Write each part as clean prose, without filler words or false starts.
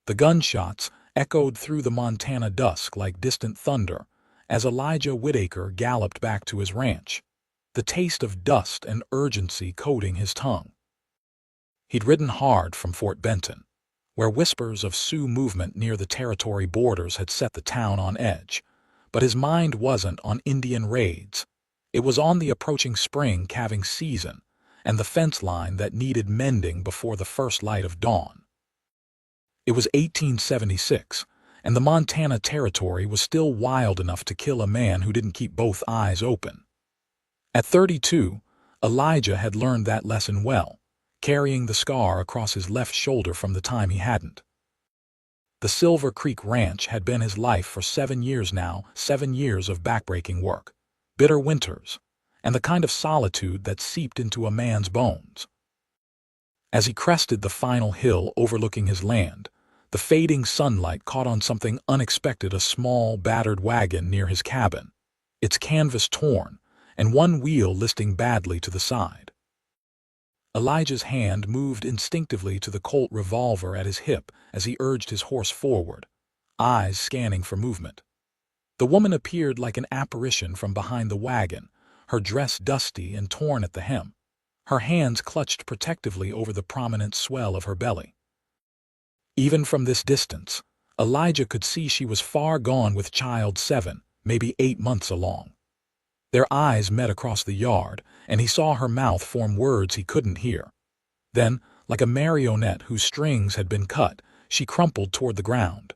The gunshots echoed through the Montana dusk like distant thunder as Elijah Whitaker galloped back to his ranch, the taste of dust and urgency coating his tongue. He'd ridden hard from Fort Benton, where whispers of Sioux movement near the territory borders had set the town on edge, but his mind wasn't on Indian raids. It was on the approaching spring calving season and the fence line that needed mending before the first light of dawn. It was 1876, and the Montana Territory was still wild enough to kill a man who didn't keep both eyes open. At 32, Elijah had learned that lesson well, carrying the scar across his left shoulder from the time he hadn't. The Silver Creek Ranch had been his life for 7 years now, 7 years of backbreaking work, bitter winters, and the kind of solitude that seeped into a man's bones. As he crested the final hill overlooking his land, the fading sunlight caught on something unexpected: a small, battered wagon near his cabin, its canvas torn, and one wheel listing badly to the side. Elijah's hand moved instinctively to the Colt revolver at his hip as he urged his horse forward, eyes scanning for movement. The woman appeared like an apparition from behind the wagon, her dress dusty and torn at the hem, her hands clutched protectively over the prominent swell of her belly. Even from this distance, Elijah could see she was far gone with child 7, maybe 8 months along. Their eyes met across the yard, and he saw her mouth form words he couldn't hear. Then, like a marionette whose strings had been cut, she crumpled toward the ground.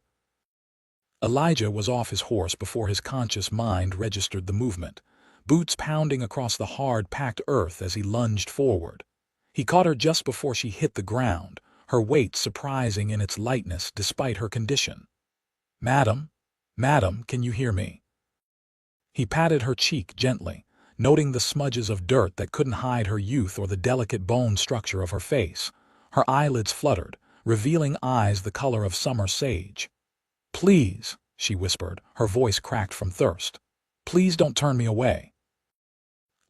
Elijah was off his horse before his conscious mind registered the movement, boots pounding across the hard, packed earth as he lunged forward. He caught her just before she hit the ground, her weight surprising in its lightness despite her condition. "Madam, madam, can you hear me?" He patted her cheek gently, noting the smudges of dirt that couldn't hide her youth or the delicate bone structure of her face. Her eyelids fluttered, revealing eyes the color of summer sage. "Please," she whispered, her voice cracked from thirst. "Please don't turn me away."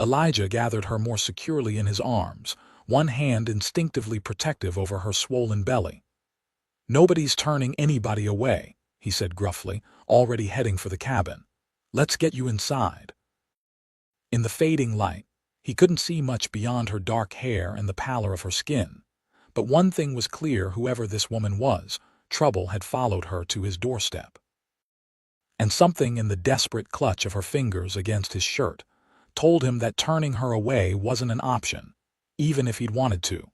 Elijah gathered her more securely in his arms, one hand instinctively protective over her swollen belly. "Nobody's turning anybody away," he said gruffly, already heading for the cabin. "Let's get you inside." In the fading light, he couldn't see much beyond her dark hair and the pallor of her skin. But one thing was clear: whoever this woman was, trouble had followed her to his doorstep. And something in the desperate clutch of her fingers against his shirt told him that turning her away wasn't an option, even if he'd wanted to.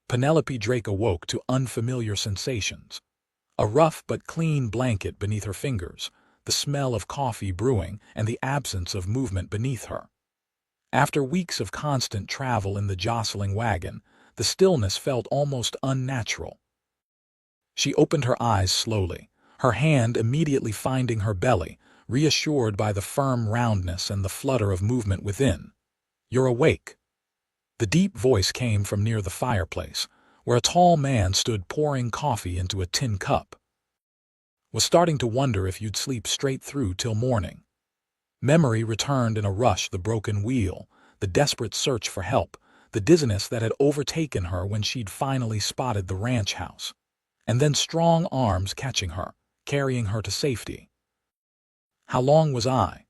Penelope Drake awoke to unfamiliar sensations. A rough but clean blanket beneath her fingers, the smell of coffee brewing, and the absence of movement beneath her. After weeks of constant travel in the jostling wagon, the stillness felt almost unnatural. She opened her eyes slowly, her hand immediately finding her belly, reassured by the firm roundness and the flutter of movement within. "You're awake." The deep voice came from near the fireplace, where a tall man stood pouring coffee into a tin cup. "Was starting to wonder if you'd sleep straight through till morning." Memory returned in a rush: the broken wheel, the desperate search for help, the dizziness that had overtaken her when she'd finally spotted the ranch house, and then strong arms catching her, carrying her to safety. "How long was I?"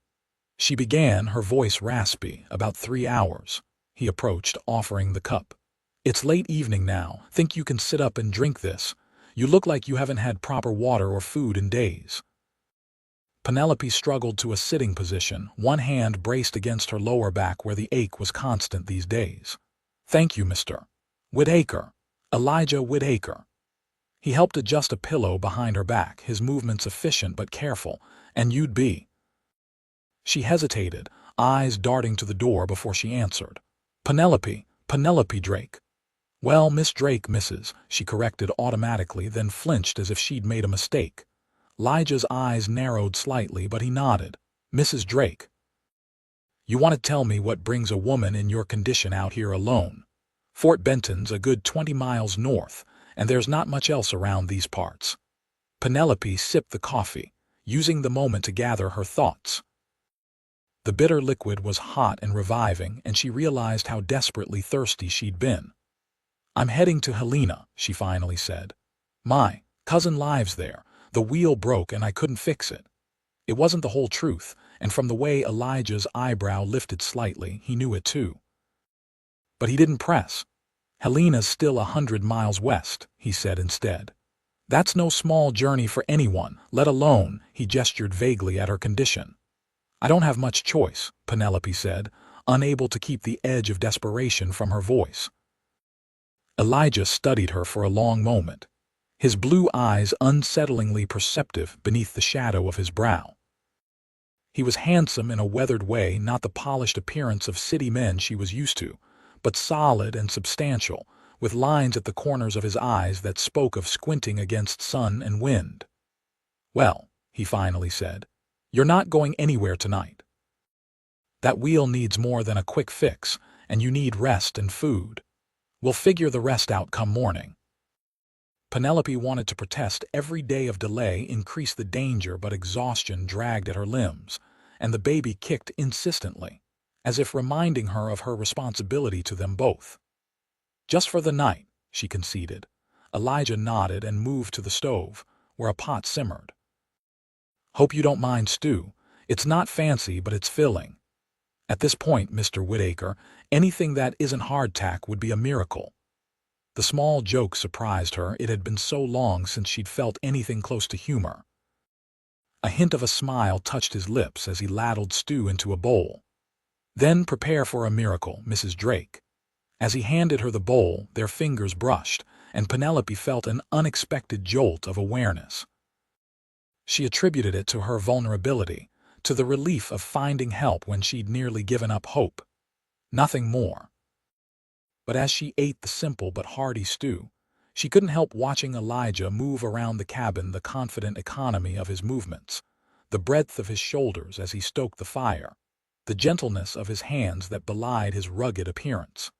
she began, her voice raspy. "About 3 hours." He approached, offering the cup. "It's late evening now. Think you can sit up and drink this? You look like you haven't had proper water or food in days." Penelope struggled to a sitting position, one hand braced against her lower back where the ache was constant these days. "Thank you, Mr. Whitaker. Elijah Whitaker." He helped adjust a pillow behind her back, his movements efficient but careful. "And you'd be—" She hesitated, eyes darting to the door before she answered. Penelope Drake." "Well, Miss Drake, Mrs." she corrected automatically, then flinched as if she'd made a mistake. Elijah's eyes narrowed slightly, but he nodded. "Mrs. Drake. You want to tell me what brings a woman in your condition out here alone? Fort Benton's a good 20 miles north, and there's not much else around these parts." Penelope sipped the coffee, using the moment to gather her thoughts. The bitter liquid was hot and reviving, and she realized how desperately thirsty she'd been. "I'm heading to Helena," she finally said. "My Cousin lives there. The wheel broke and I couldn't fix it. It wasn't the whole truth, and from the way Elijah's eyebrow lifted slightly, he knew it too. But he didn't press. Helena's still 100 miles west, he said instead. That's no small journey for anyone, let alone, he gestured vaguely at her condition. I don't have much choice, Penelope said, unable to keep the edge of desperation from her voice. Elijah studied her for a long moment, his blue eyes unsettlingly perceptive beneath the shadow of his brow. He was handsome in a weathered way, not the polished appearance of city men she was used to, but solid and substantial, with lines at the corners of his eyes that spoke of squinting against sun and wind. Well, he finally said, you're not going anywhere tonight. That wheel needs more than a quick fix, and you need rest and food. We'll figure the rest out come morning. Penelope wanted to protest. Every day of delay increased the danger, but exhaustion dragged at her limbs, and the baby kicked insistently, as if reminding her of her responsibility to them both. Just for the night, she conceded. Elijah nodded and moved to the stove, where a pot simmered. Hope you don't mind stew. It's not fancy, but it's filling. At this point, Mr. Whitaker, anything that isn't hardtack would be a miracle. The small joke surprised her. It had been so long since she'd felt anything close to humor. A hint of a smile touched his lips as he ladled stew into a bowl. Then prepare for a miracle, Mrs. Drake. As he handed her the bowl, their fingers brushed, and Penelope felt an unexpected jolt of awareness. She attributed it to her vulnerability, to the relief of finding help when she'd nearly given up hope. Nothing more. But as she ate the simple but hearty stew, she couldn't help watching Elijah move around the cabin, the confident economy of his movements, the breadth of his shoulders as he stoked the fire, the gentleness of his hands that belied his rugged appearance.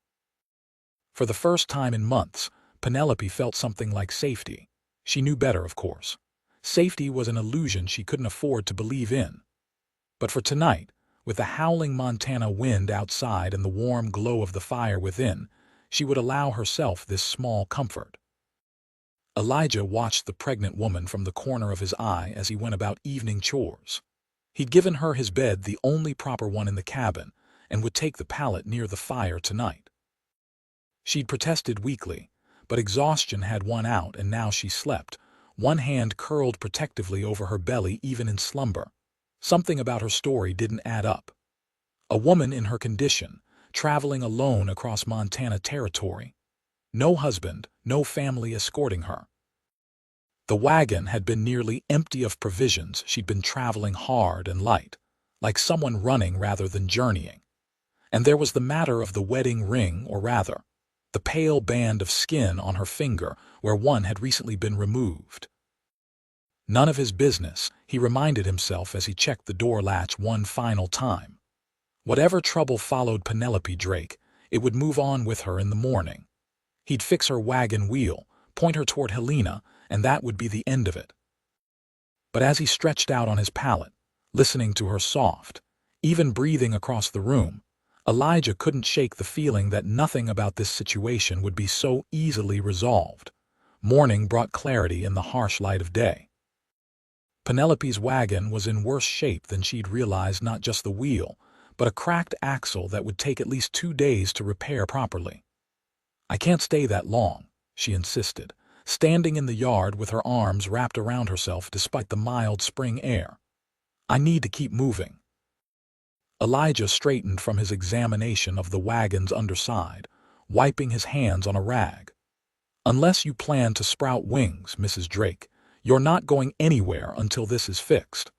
For the first time in months, Penelope felt something like safety. She knew better, of course. Safety was an illusion she couldn't afford to believe in. But for tonight, with the howling Montana wind outside and the warm glow of the fire within, she would allow herself this small comfort. Elijah watched the pregnant woman from the corner of his eye as he went about evening chores. He'd given her his bed, the only proper one in the cabin, and would take the pallet near the fire tonight. She'd protested weakly, but exhaustion had won out, and now she slept, one hand curled protectively over her belly even in slumber. Something about her story didn't add up. A woman in her condition, traveling alone across Montana territory. No husband, no family escorting her. The wagon had been nearly empty of provisions. She'd been traveling hard and light, like someone running rather than journeying. And there was the matter of the wedding ring, or rather, the pale band of skin on her finger where one had recently been removed. None of his business, he reminded himself as he checked the door latch one final time. Whatever trouble followed Penelope Drake, it would move on with her in the morning. He'd fix her wagon wheel, point her toward Helena, and that would be the end of it. But as he stretched out on his pallet, listening to her soft, even breathing across the room, Elijah couldn't shake the feeling that nothing about this situation would be so easily resolved. Morning brought clarity in the harsh light of day. Penelope's wagon was in worse shape than she'd realized, not just the wheel, but a cracked axle that would take at least 2 days to repair properly. I can't stay that long, she insisted, standing in the yard with her arms wrapped around herself despite the mild spring air. I need to keep moving. Elijah straightened from his examination of the wagon's underside, wiping his hands on a rag. Unless you plan to sprout wings, Mrs. Drake, you're not going anywhere until this is fixed.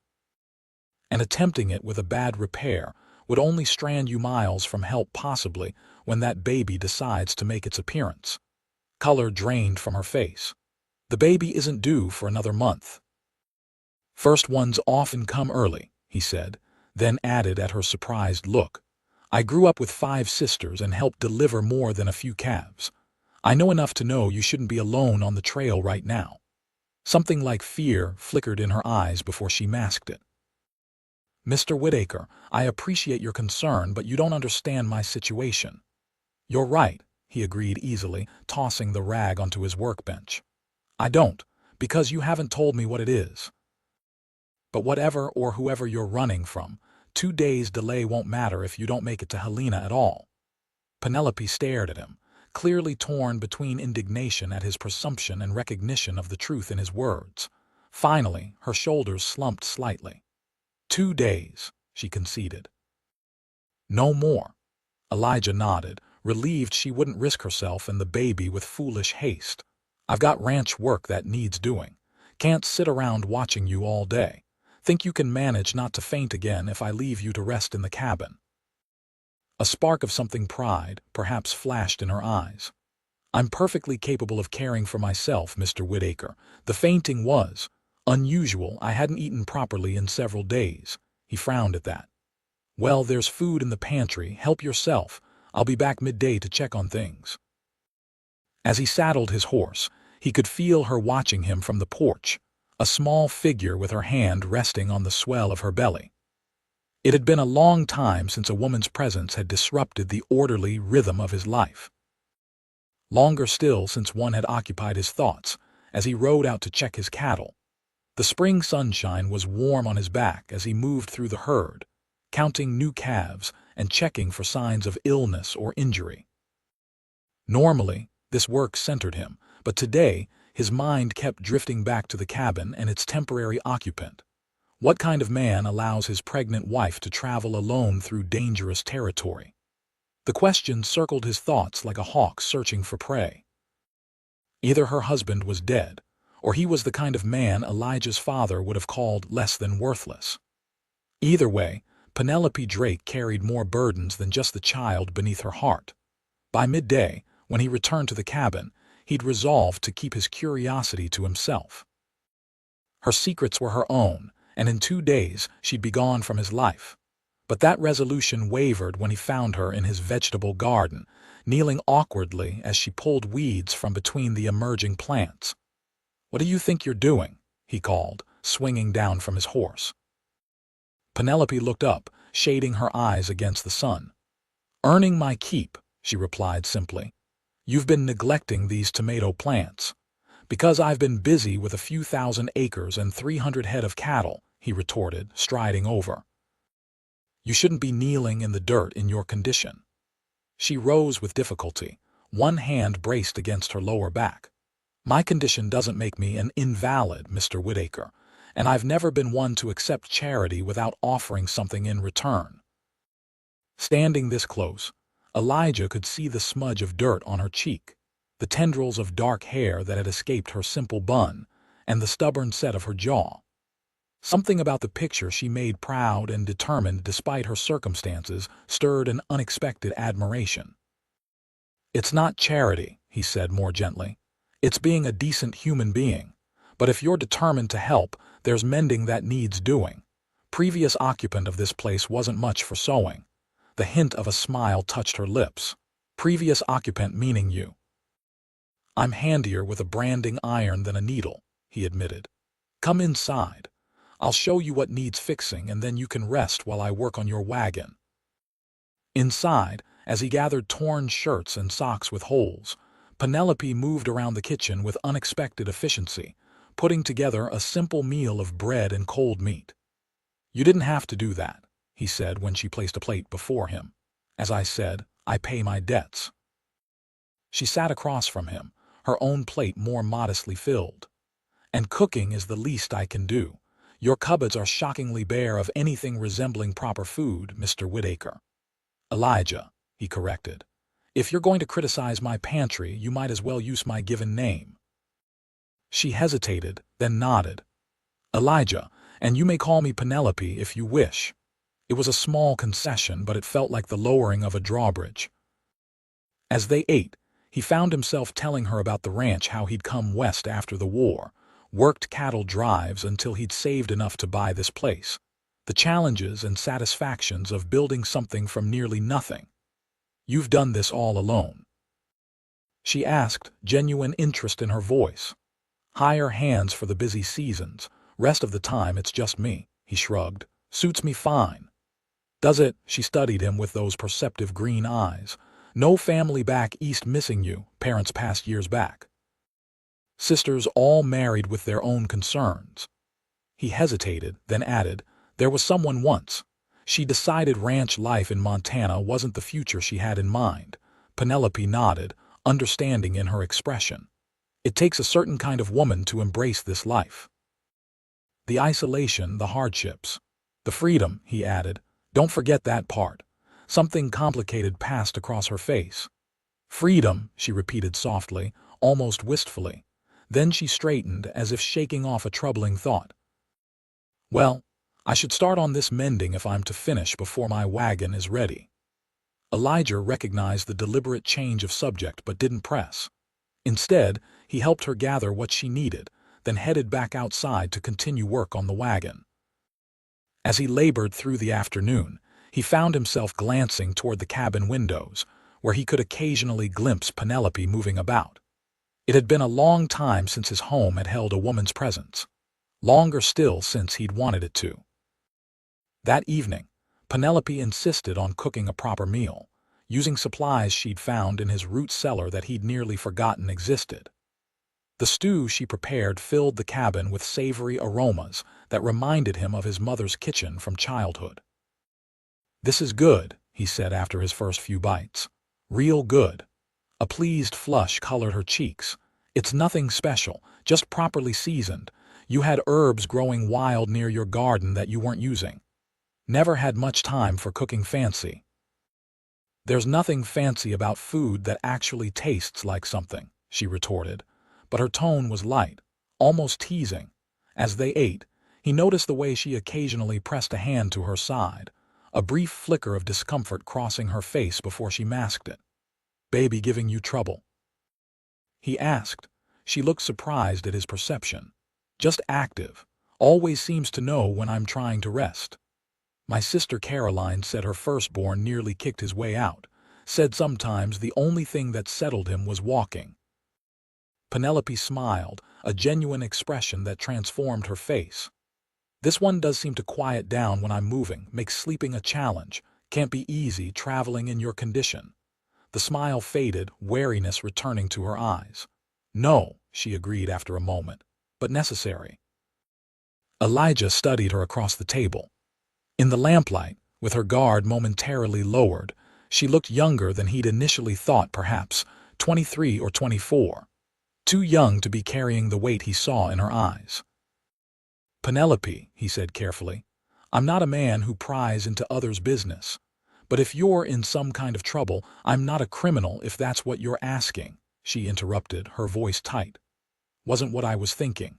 And attempting it with a bad repair would only strand you miles from help, possibly when that baby decides to make its appearance. Color drained from her face. The baby isn't due for another month. First ones often come early, he said, then added at her surprised look. I grew up with 5 sisters and helped deliver more than a few calves. I know enough to know you shouldn't be alone on the trail right now. Something like fear flickered in her eyes before she masked it. Mr. Whitaker, I appreciate your concern, but you don't understand my situation. You're right, he agreed easily, tossing the rag onto his workbench. I don't, Because you haven't told me what it is. But whatever or whoever you're running from, 2 days delay won't matter if you don't make it to Helena at all. Penelope stared at him, clearly torn between indignation at his presumption and recognition of the truth in his words. Finally, her shoulders slumped slightly. 2 days, she conceded. No more. Elijah nodded, relieved she wouldn't risk herself and the baby with foolish haste. I've got ranch work that needs doing. Can't sit around watching you all day. Think you can manage not to faint again if I leave you to rest in the cabin? A spark of something pride, perhaps, flashed in her eyes. I'm perfectly capable of caring for myself, Mr. Whitaker. The fainting was unusual. I hadn't eaten properly in several days. He frowned at that. Well, there's food in the pantry. Help yourself. I'll be back midday to check on things. As he saddled his horse, he could feel her watching him from the porch, a small figure with her hand resting on the swell of her belly. It had been a long time since a woman's presence had disrupted the orderly rhythm of his life. Longer still since one had occupied his thoughts as he rode out to check his cattle. The spring sunshine was warm on his back as he moved through the herd, counting new calves and checking for signs of illness or injury. Normally, this work centered him, but today his mind kept drifting back to the cabin and its temporary occupant. What kind of man allows his pregnant wife to travel alone through dangerous territory? The question circled his thoughts like a hawk searching for prey. Either her husband was dead, or he was the kind of man Elijah's father would have called less than worthless. Either way, Penelope Drake carried more burdens than just the child beneath her heart. By midday, when he returned to the cabin, he'd resolved to keep his curiosity to himself. Her secrets were her own, and in 2 days she'd be gone from his life. But that resolution wavered when he found her in his vegetable garden, kneeling awkwardly as she pulled weeds from between the emerging plants. "What do you think you're doing?" he called, swinging down from his horse. Penelope looked up, shading her eyes against the sun. "Earning my keep," she replied simply. "You've been neglecting these tomato plants." "Because I've been busy with a few thousand acres and 300 head of cattle," he retorted, striding over. "You shouldn't be kneeling in the dirt in your condition." She rose with difficulty, one hand braced against her lower back. "My condition doesn't make me an invalid, Mr. Whitaker, and I've never been one to accept charity without offering something in return." Standing this close, Elijah could see the smudge of dirt on her cheek, the tendrils of dark hair that had escaped her simple bun, and the stubborn set of her jaw. Something about the picture she made proud and determined despite her circumstances stirred an unexpected admiration. "It's not charity," he said more gently. "It's being a decent human being. But if you're determined to help, there's mending that needs doing. Previous occupant of this place wasn't much for sewing." The hint of a smile touched her lips. "Previous occupant meaning you." "I'm handier with a branding iron than a needle," he admitted. "Come inside. I'll show you what needs fixing, and then you can rest while I work on your wagon." Inside, as he gathered torn shirts and socks with holes, Penelope moved around the kitchen with unexpected efficiency, putting together a simple meal of bread and cold meat. "You didn't have to do that," he said when she placed a plate before him. "As I said, I pay my debts." She sat across from him, her own plate more modestly filled. "And cooking is the least I can do. Your cupboards are shockingly bare of anything resembling proper food, Mr. Whitaker." "Elijah," he corrected. "If you're going to criticize my pantry, you might as well use my given name." She hesitated, then nodded. "Elijah, and you may call me Penelope if you wish." It was a small concession, but it felt like the lowering of a drawbridge. As they ate, he found himself telling her about the ranch, how he'd come west after the war, worked cattle drives until he'd saved enough to buy this place, the challenges and satisfactions of building something from nearly nothing. "You've done this all alone?" she asked, genuine interest in her voice. "Hire hands for the busy seasons. Rest of the time it's just me," he shrugged. "Suits me fine." "Does it?" She studied him with those perceptive green eyes. "No family back east missing you, parents passed years back?" Sisters all married with their own concerns. He hesitated, then added, there was someone once. She decided ranch life in Montana wasn't the future she had in mind. Penelope nodded, understanding in her expression. It takes a certain kind of woman to embrace this life. The isolation, the hardships. The freedom, he added. Don't forget that part. Something complicated passed across her face. Freedom, she repeated softly, almost wistfully. Then she straightened as if shaking off a troubling thought. Well, I should start on this mending if I'm to finish before my wagon is ready. Elijah recognized the deliberate change of subject but didn't press. Instead, he helped her gather what she needed, then headed back outside to continue work on the wagon. As he labored through the afternoon, he found himself glancing toward the cabin windows, where he could occasionally glimpse Penelope moving about. It had been a long time since his home had held a woman's presence. Longer still since he'd wanted it to. That evening, Penelope insisted on cooking a proper meal, using supplies she'd found in his root cellar that he'd nearly forgotten existed. The stew she prepared filled the cabin with savory aromas that reminded him of his mother's kitchen from childhood. This is good, he said after his first few bites. Real good. A pleased flush colored her cheeks. It's nothing special, just properly seasoned. You had herbs growing wild near your garden that you weren't using. Never had much time for cooking fancy. There's nothing fancy about food that actually tastes like something, she retorted, but her tone was light, almost teasing. As they ate, he noticed the way she occasionally pressed a hand to her side, a brief flicker of discomfort crossing her face before she masked it. Baby giving you trouble? He asked. She looked surprised at his perception. Just active. Always seems to know when I'm trying to rest. My sister Caroline said her firstborn nearly kicked his way out, said sometimes the only thing that settled him was walking. Penelope smiled, a genuine expression that transformed her face. This one does seem to quiet down when I'm moving, makes sleeping a challenge, can't be easy traveling in your condition. The smile faded, wariness returning to her eyes. No, she agreed after a moment, but necessary. Elijah studied her across the table. In the lamplight, with her guard momentarily lowered, she looked younger than he'd initially thought, perhaps 23 or 24. Too young to be carrying the weight he saw in her eyes. Penelope, he said carefully, I'm not a man who pries into others' business. But if you're in some kind of trouble, I'm not a criminal if that's what you're asking, she interrupted, her voice tight. Wasn't what I was thinking.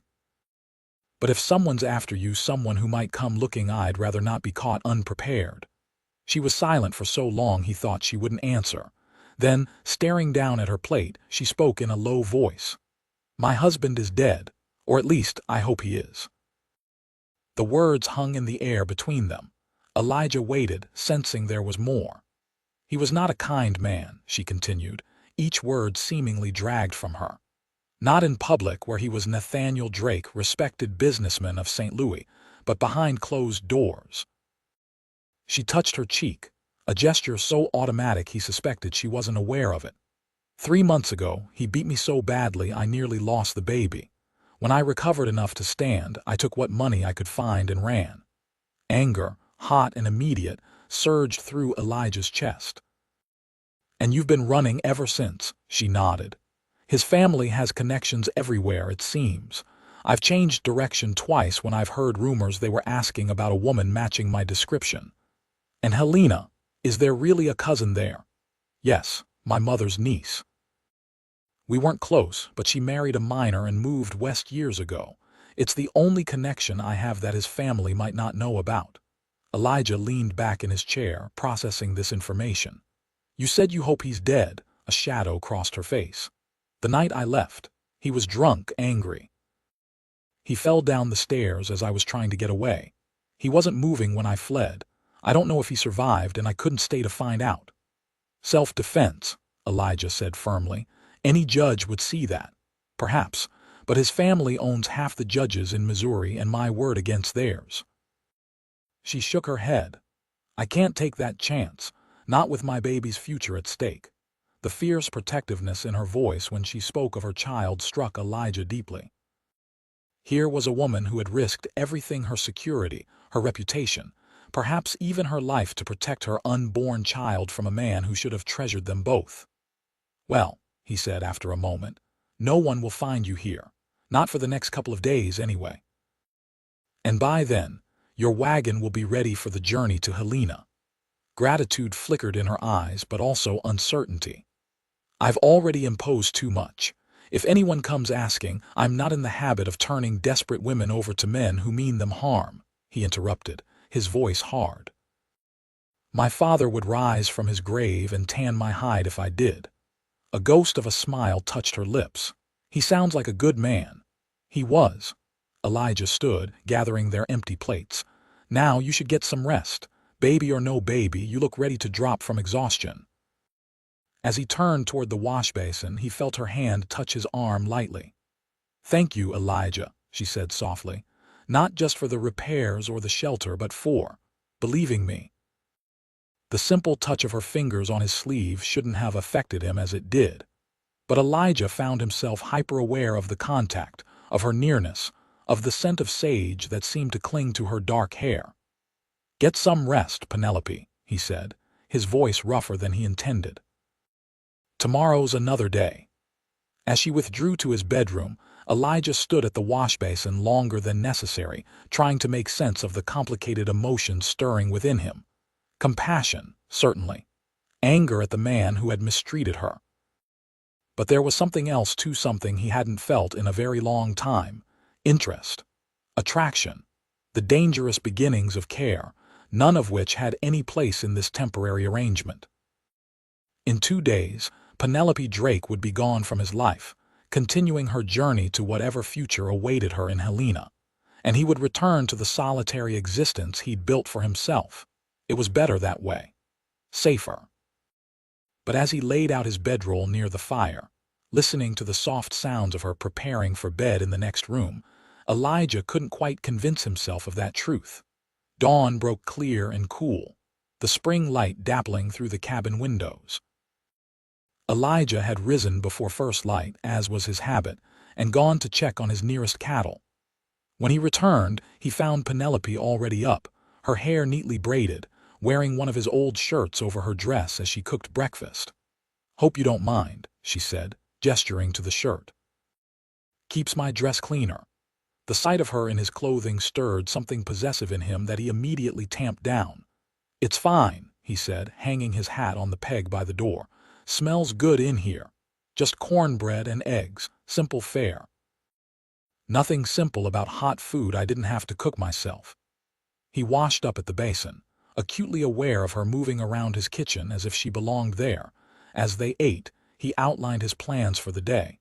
But if someone's after you, someone who might come looking, I'd rather not be caught unprepared. She was silent for so long he thought she wouldn't answer. Then, staring down at her plate, she spoke in a low voice. My husband is dead, or at least I hope he is. The words hung in the air between them. Elijah waited, sensing there was more. He was not a kind man, she continued, each word seemingly dragged from her. Not in public, where he was Nathaniel Drake, respected businessman of St. Louis, but behind closed doors. She touched her cheek, a gesture so automatic he suspected she wasn't aware of it. 3 months ago, he beat me so badly I nearly lost the baby. When I recovered enough to stand, I took what money I could find and ran. Anger, hot and immediate, surged through Elijah's chest. And you've been running ever since, she nodded. His family has connections everywhere, it seems. I've changed direction twice when I've heard rumors they were asking about a woman matching my description. And Helena, is there really a cousin there? Yes, my mother's niece. We weren't close, but she married a miner and moved west years ago. It's the only connection I have that his family might not know about. Elijah leaned back in his chair, processing this information. You said you hope he's dead. A shadow crossed her face. The night I left, he was drunk, angry. He fell down the stairs as I was trying to get away. He wasn't moving when I fled. I don't know if he survived, and I couldn't stay to find out. Self-defense, Elijah said firmly. Any judge would see that. Perhaps, but his family owns half the judges in Missouri and my word against theirs. She shook her head. I can't take that chance, not with my baby's future at stake. The fierce protectiveness in her voice when she spoke of her child struck Elijah deeply. Here was a woman who had risked everything, her security, her reputation, perhaps even her life, to protect her unborn child from a man who should have treasured them both. "Well," he said after a moment, "no one will find you here. Not for the next couple of days, anyway. And by then, your wagon will be ready for the journey to Helena." Gratitude flickered in her eyes, but also uncertainty. "I've already imposed too much. If anyone comes asking, I'm not in the habit of turning desperate women over to men who mean them harm," he interrupted, his voice hard. "My father would rise from his grave and tan my hide if I did." A ghost of a smile touched her lips. "He sounds like a good man." He was. Elijah stood, gathering their empty plates. "Now you should get some rest. Baby or no baby, you look ready to drop from exhaustion." As he turned toward the wash basin, he felt her hand touch his arm lightly. "Thank you, Elijah," she said softly. "Not just for the repairs or the shelter, but for believing me." The simple touch of her fingers on his sleeve shouldn't have affected him as it did. But Elijah found himself hyper-aware of the contact, of her nearness, of the scent of sage that seemed to cling to her dark hair. "Get some rest, Penelope," he said, his voice rougher than he intended. "Tomorrow's another day." As she withdrew to his bedroom, Elijah stood at the wash basin longer than necessary, trying to make sense of the complicated emotions stirring within him. Compassion, certainly. Anger at the man who had mistreated her. But there was something else too, something he hadn't felt in a very long time. Interest. Attraction. The dangerous beginnings of care, none of which had any place in this temporary arrangement. In 2 days, Penelope Drake would be gone from his life, continuing her journey to whatever future awaited her in Helena, and he would return to the solitary existence he'd built for himself. It was better that way. Safer. But as he laid out his bedroll near the fire, listening to the soft sounds of her preparing for bed in the next room, Elijah couldn't quite convince himself of that truth. Dawn broke clear and cool, the spring light dappling through the cabin windows. Elijah had risen before first light, as was his habit, and gone to check on his nearest cattle. When he returned, he found Penelope already up, her hair neatly braided, wearing one of his old shirts over her dress as she cooked breakfast. "Hope you don't mind," she said, gesturing to the shirt. "Keeps my dress cleaner." The sight of her in his clothing stirred something possessive in him that he immediately tamped down. "It's fine," he said, hanging his hat on the peg by the door. "Smells good in here. Just cornbread and eggs, simple fare." Nothing simple about hot food I didn't have to cook myself. He washed up at the basin, acutely aware of her moving around his kitchen as if she belonged there. As they ate, he outlined his plans for the day.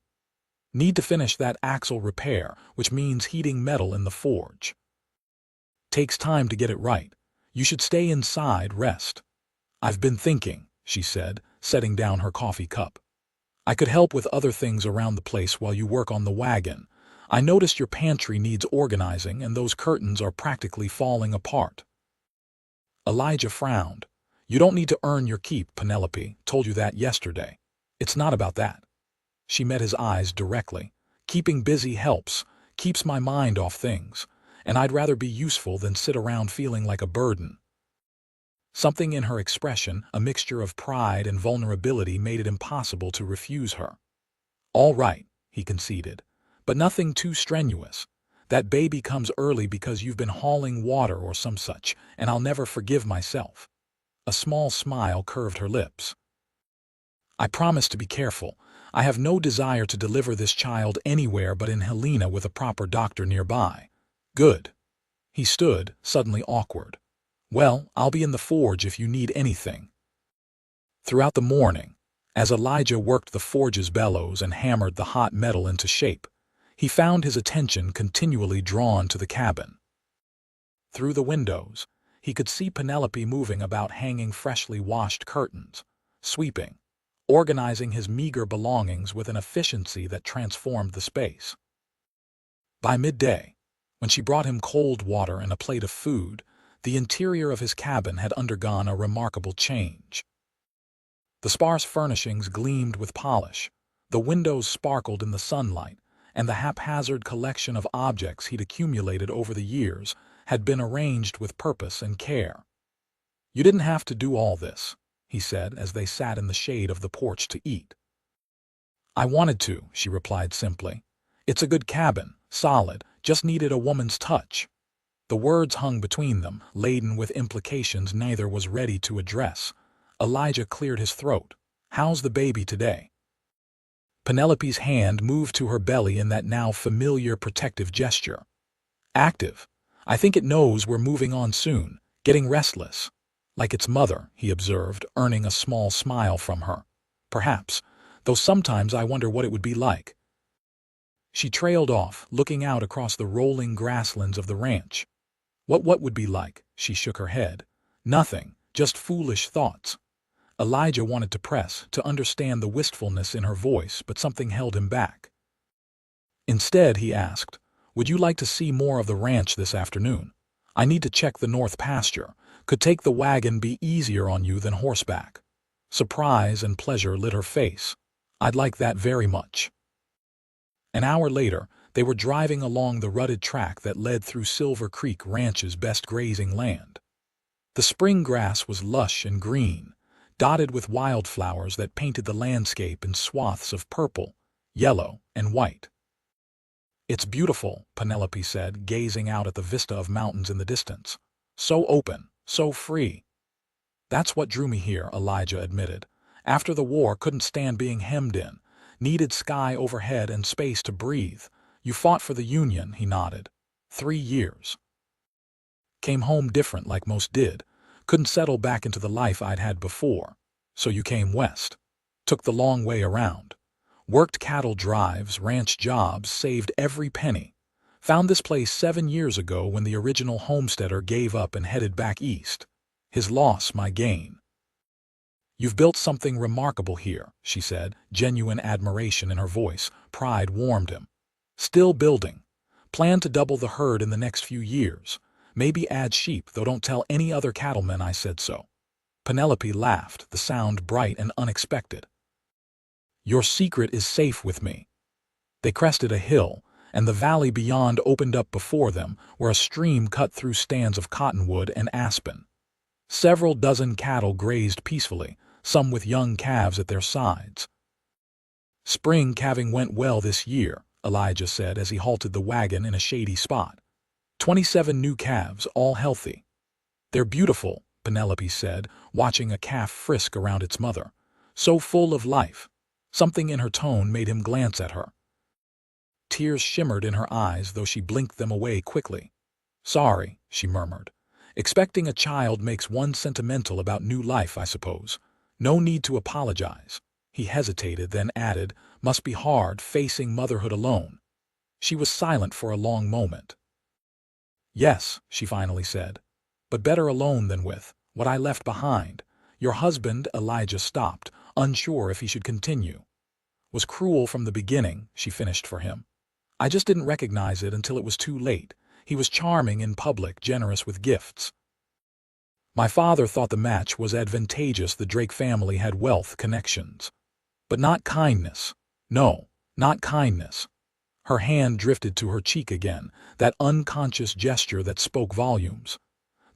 "Need to finish that axle repair, which means heating metal in the forge. Takes time to get it right. You should stay inside, rest." "I've been thinking," she said, setting down her coffee cup. "I could help with other things around the place while you work on the wagon. I noticed your pantry needs organizing and those curtains are practically falling apart." Elijah frowned. "You don't need to earn your keep, Penelope. Told you that yesterday. It's not about that." She met his eyes directly. "Keeping busy helps, keeps my mind off things, and I'd rather be useful than sit around feeling like a burden." Something in her expression, a mixture of pride and vulnerability, made it impossible to refuse her. "All right," he conceded, "but nothing too strenuous. That baby comes early because you've been hauling water or some such, and I'll never forgive myself." A small smile curved her lips. "I promise to be careful. I have no desire to deliver this child anywhere but in Helena with a proper doctor nearby." "Good." He stood, suddenly awkward. "Well, I'll be in the forge if you need anything." Throughout the morning, as Elijah worked the forge's bellows and hammered the hot metal into shape, he found his attention continually drawn to the cabin. Through the windows, he could see Penelope moving about, hanging freshly washed curtains, sweeping, organizing his meager belongings with an efficiency that transformed the space. By midday, when she brought him cold water and a plate of food, the interior of his cabin had undergone a remarkable change. The sparse furnishings gleamed with polish. The windows sparkled in the sunlight, and the haphazard collection of objects he'd accumulated over the years had been arranged with purpose and care. "You didn't have to do all this," he said as they sat in the shade of the porch to eat. "I wanted to," she replied simply. "It's a good cabin, solid, just needed a woman's touch." The words hung between them, laden with implications neither was ready to address. Elijah cleared his throat. "How's the baby today?" Penelope's hand moved to her belly in that now familiar protective gesture. "Active. I think it knows we're moving on soon, getting restless." "Like its mother," he observed, earning a small smile from her. "Perhaps, though sometimes I wonder what it would be like." She trailed off, looking out across the rolling grasslands of the ranch. What would be like? She shook her head. "Nothing, just foolish thoughts." Elijah wanted to press, to understand the wistfulness in her voice, but something held him back. Instead, he asked, "Would you like to see more of the ranch this afternoon? I need to check the north pasture. Could take the wagon be easier on you than horseback?" Surprise and pleasure lit her face. "I'd like that very much." An hour later, they were driving along the rutted track that led through Silver Creek Ranch's best grazing land. The spring grass was lush and green, dotted with wildflowers that painted the landscape in swaths of purple, yellow, and white. "It's beautiful," Penelope said, gazing out at the vista of mountains in the distance. "So open, so free." "That's what drew me here," Elijah admitted. "After the war, couldn't stand being hemmed in. Needed sky overhead and space to breathe. You fought for the Union," he nodded. 3 years. "Came home different like most did. Couldn't settle back into the life I'd had before. So you came west. Took the long way around. Worked cattle drives, ranch jobs, saved every penny. Found this place 7 years ago when the original homesteader gave up and headed back east. His loss, my gain." "You've built something remarkable here," she said, genuine admiration in her voice. Pride warmed him. "Still building. Plan to double the herd in the next few years. Maybe add sheep, though don't tell any other cattlemen I said so." Penelope laughed, the sound bright and unexpected. "Your secret is safe with me." They crested a hill, and the valley beyond opened up before them, where a stream cut through stands of cottonwood and aspen. Several dozen cattle grazed peacefully, some with young calves at their sides. "Spring calving went well this year," Elijah said as he halted the wagon in a shady spot. 27 new calves, all healthy." "They're beautiful," Penelope said, watching a calf frisk around its mother. "So full of life." Something in her tone made him glance at her. Tears shimmered in her eyes, though she blinked them away quickly. "Sorry," she murmured. "Expecting a child makes one sentimental about new life, I suppose. No need to apologize." He hesitated, then added, "Must be hard, facing motherhood alone." She was silent for a long moment. "Yes," she finally said, "but better alone than with what I left behind. Your husband," Elijah stopped, unsure if he should continue. "Was cruel from the beginning," she finished for him. "I just didn't recognize it until it was too late. He was charming in public, generous with gifts. My father thought the match was advantageous. The Drake family had wealth, connections. But not kindness. No, not kindness." Her hand drifted to her cheek again, that unconscious gesture that spoke volumes.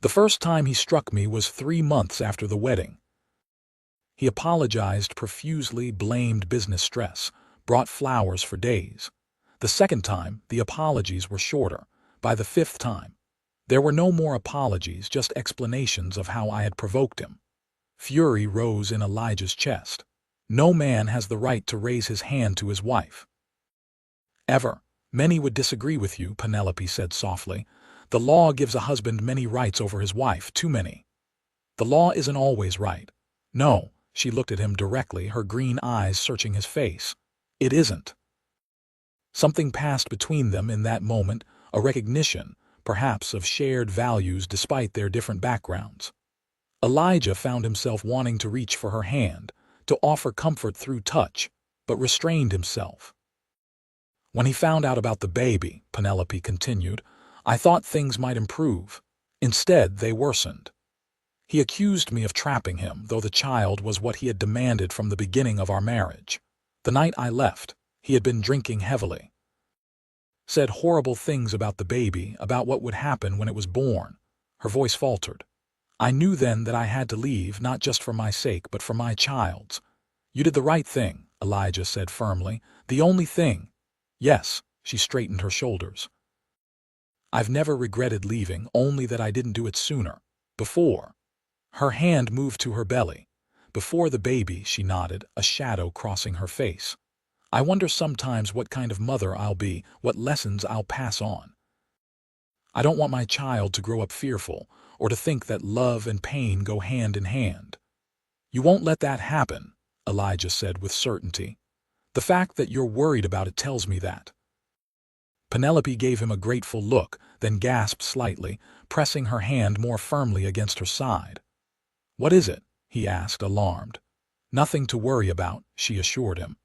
"The first time he struck me was 3 months after the wedding. He apologized profusely, blamed business stress, brought flowers for days. The second time, the apologies were shorter. By the 5th time, there were no more apologies, just explanations of how I had provoked him." Fury rose in Elijah's chest. "No man has the right to raise his hand to his wife." "Ever. Many would disagree with you," Penelope said softly. "The law gives a husband many rights over his wife, too many." "The law isn't always right." "No." She looked at him directly, her green eyes searching his face. "It isn't." Something passed between them in that moment, a recognition, perhaps, of shared values despite their different backgrounds. Elijah found himself wanting to reach for her hand, to offer comfort through touch, but restrained himself. "When he found out about the baby," Penelope continued, "I thought things might improve. Instead, they worsened." He accused me of trapping him, though the child was what he had demanded from the beginning of our marriage. The night I left, he had been drinking heavily. Said horrible things about the baby, about what would happen when it was born. Her voice faltered. I knew then that I had to leave, not just for my sake, but for my child's. You did the right thing, Elijah said firmly. The only thing. Yes, she straightened her shoulders. I've never regretted leaving, only that I didn't do it sooner. Before. Her hand moved to her belly. Before the baby, she nodded, a shadow crossing her face. I wonder sometimes what kind of mother I'll be, what lessons I'll pass on. I don't want my child to grow up fearful, or to think that love and pain go hand in hand. You won't let that happen, Elijah said with certainty. The fact that you're worried about it tells me that. Penelope gave him a grateful look, then gasped slightly, pressing her hand more firmly against her side. What is it? He asked, alarmed. Nothing to worry about, she assured him.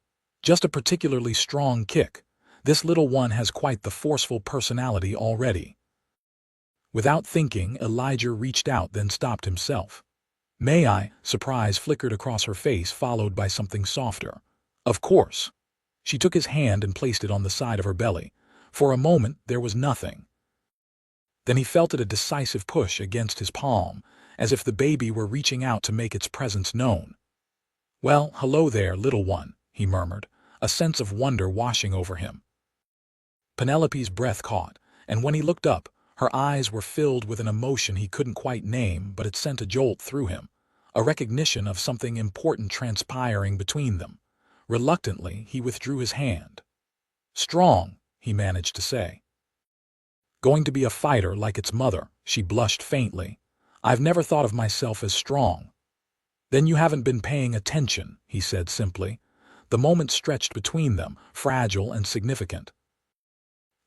Just a particularly strong kick. This little one has quite the forceful personality already. Without thinking, Elijah reached out, then stopped himself. May I? Surprise flickered across her face, followed by something softer. Of course. She took his hand and placed it on the side of her belly. For a moment, there was nothing. Then he felt it, a decisive push against his palm, as if the baby were reaching out to make its presence known. Well, hello there, little one, he murmured, a sense of wonder washing over him. Penelope's breath caught, and when he looked up, her eyes were filled with an emotion he couldn't quite name, but it sent a jolt through him, a recognition of something important transpiring between them. Reluctantly, he withdrew his hand. Strong, he managed to say. Going to be a fighter like its mother, she blushed faintly. I've never thought of myself as strong. Then you haven't been paying attention, he said simply. The moment stretched between them, fragile and significant.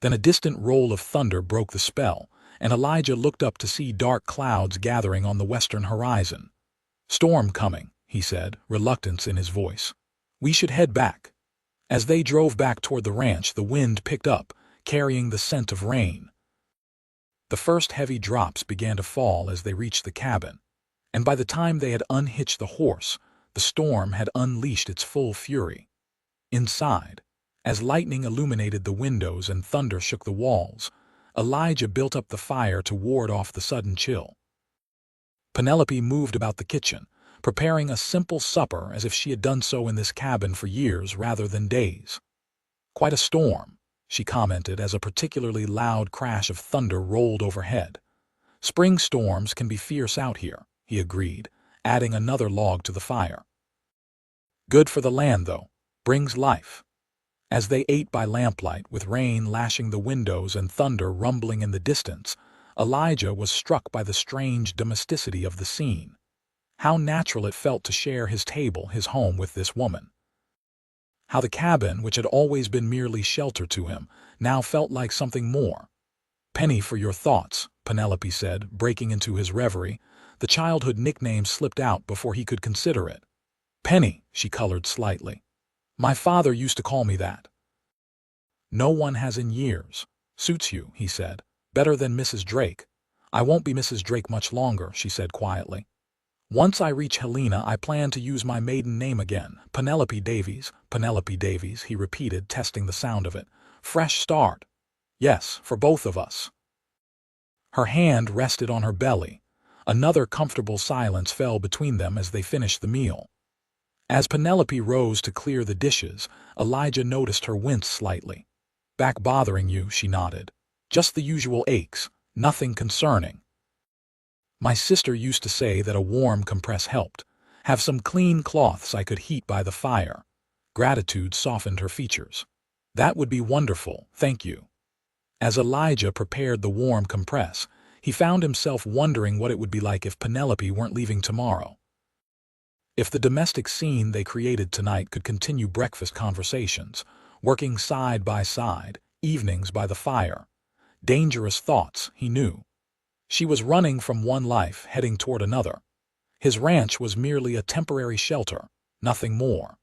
Then a distant roll of thunder broke the spell, and Elijah looked up to see dark clouds gathering on the western horizon. Storm coming, he said, reluctance in his voice. We should head back. As they drove back toward the ranch, the wind picked up, carrying the scent of rain. The first heavy drops began to fall as they reached the cabin, and by the time they had unhitched the horse, the storm had unleashed its full fury. Inside, as lightning illuminated the windows and thunder shook the walls, Elijah built up the fire to ward off the sudden chill. Penelope moved about the kitchen, preparing a simple supper as if she had done so in this cabin for years rather than days. Quite a storm, she commented as a particularly loud crash of thunder rolled overhead. Spring storms can be fierce out here, he agreed, adding another log to the fire. Good for the land, though. Brings life. As they ate by lamplight, with rain lashing the windows and thunder rumbling in the distance, Elijah was struck by the strange domesticity of the scene. How natural it felt to share his table, his home, with this woman. How the cabin, which had always been merely shelter to him, now felt like something more. Penny for your thoughts, Penelope said, breaking into his reverie. The childhood nickname slipped out before he could consider it. Penny, she colored slightly. My father used to call me that. No one has in years. Suits you, he said. Better than Mrs. Drake. I won't be Mrs. Drake much longer, she said quietly. Once I reach Helena, I plan to use my maiden name again. Penelope Davies, he repeated, testing the sound of it. Fresh start. Yes, for both of us. Her hand rested on her belly. Another comfortable silence fell between them as they finished the meal. As Penelope rose to clear the dishes, Elijah noticed her wince slightly. Back bothering you, she nodded. Just the usual aches, nothing concerning. My sister used to say that a warm compress helped. Have some clean cloths I could heat by the fire. Gratitude softened her features. That would be wonderful, thank you. As Elijah prepared the warm compress, he found himself wondering what it would be like if Penelope weren't leaving tomorrow. If the domestic scene they created tonight could continue breakfast conversations, working side by side, evenings by the fire. Dangerous thoughts, he knew. She was running from one life, heading toward another. His ranch was merely a temporary shelter, nothing more.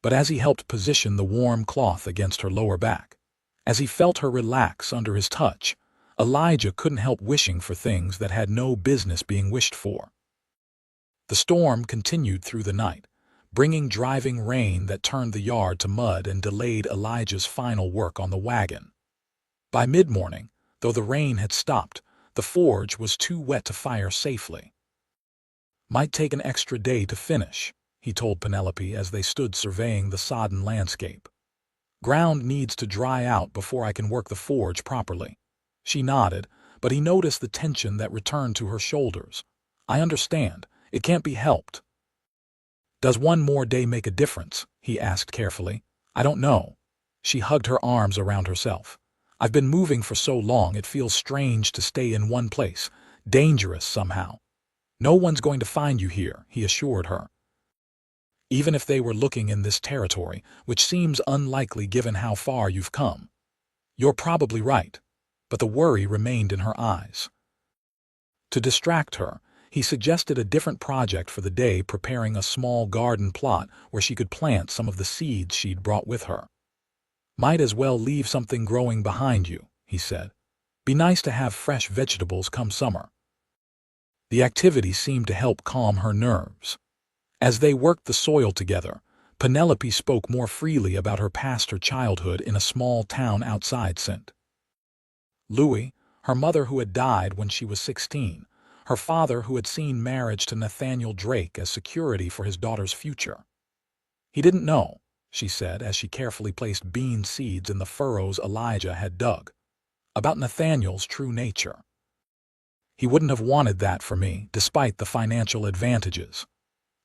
But as he helped position the warm cloth against her lower back, as he felt her relax under his touch, Elijah couldn't help wishing for things that had no business being wished for. The storm continued through the night, bringing driving rain that turned the yard to mud and delayed Elijah's final work on the wagon. By mid-morning, though the rain had stopped, the forge was too wet to fire safely. "Might take an extra day to finish," he told Penelope as they stood surveying the sodden landscape. "Ground needs to dry out before I can work the forge properly." She nodded, but he noticed the tension that returned to her shoulders. "I understand. It can't be helped." "Does one more day make a difference?" he asked carefully. "I don't know." She hugged her arms around herself. "I've been moving for so long it feels strange to stay in one place, dangerous somehow." "No one's going to find you here," he assured her. "Even if they were looking in this territory, which seems unlikely given how far you've come." "You're probably right." But the worry remained in her eyes. To distract her, he suggested a different project for the day, preparing a small garden plot where she could plant some of the seeds she'd brought with her. "Might as well leave something growing behind you," he said. "Be nice to have fresh vegetables come summer." The activity seemed to help calm her nerves. As they worked the soil together, Penelope spoke more freely about her past, her childhood in a small town outside St. Louis, her mother who had died when she was 16, her father who had seen marriage to Nathaniel Drake as security for his daughter's future. "He didn't know," she said as she carefully placed bean seeds in the furrows Elijah had dug. "About Nathaniel's true nature. He wouldn't have wanted that for me, despite the financial advantages."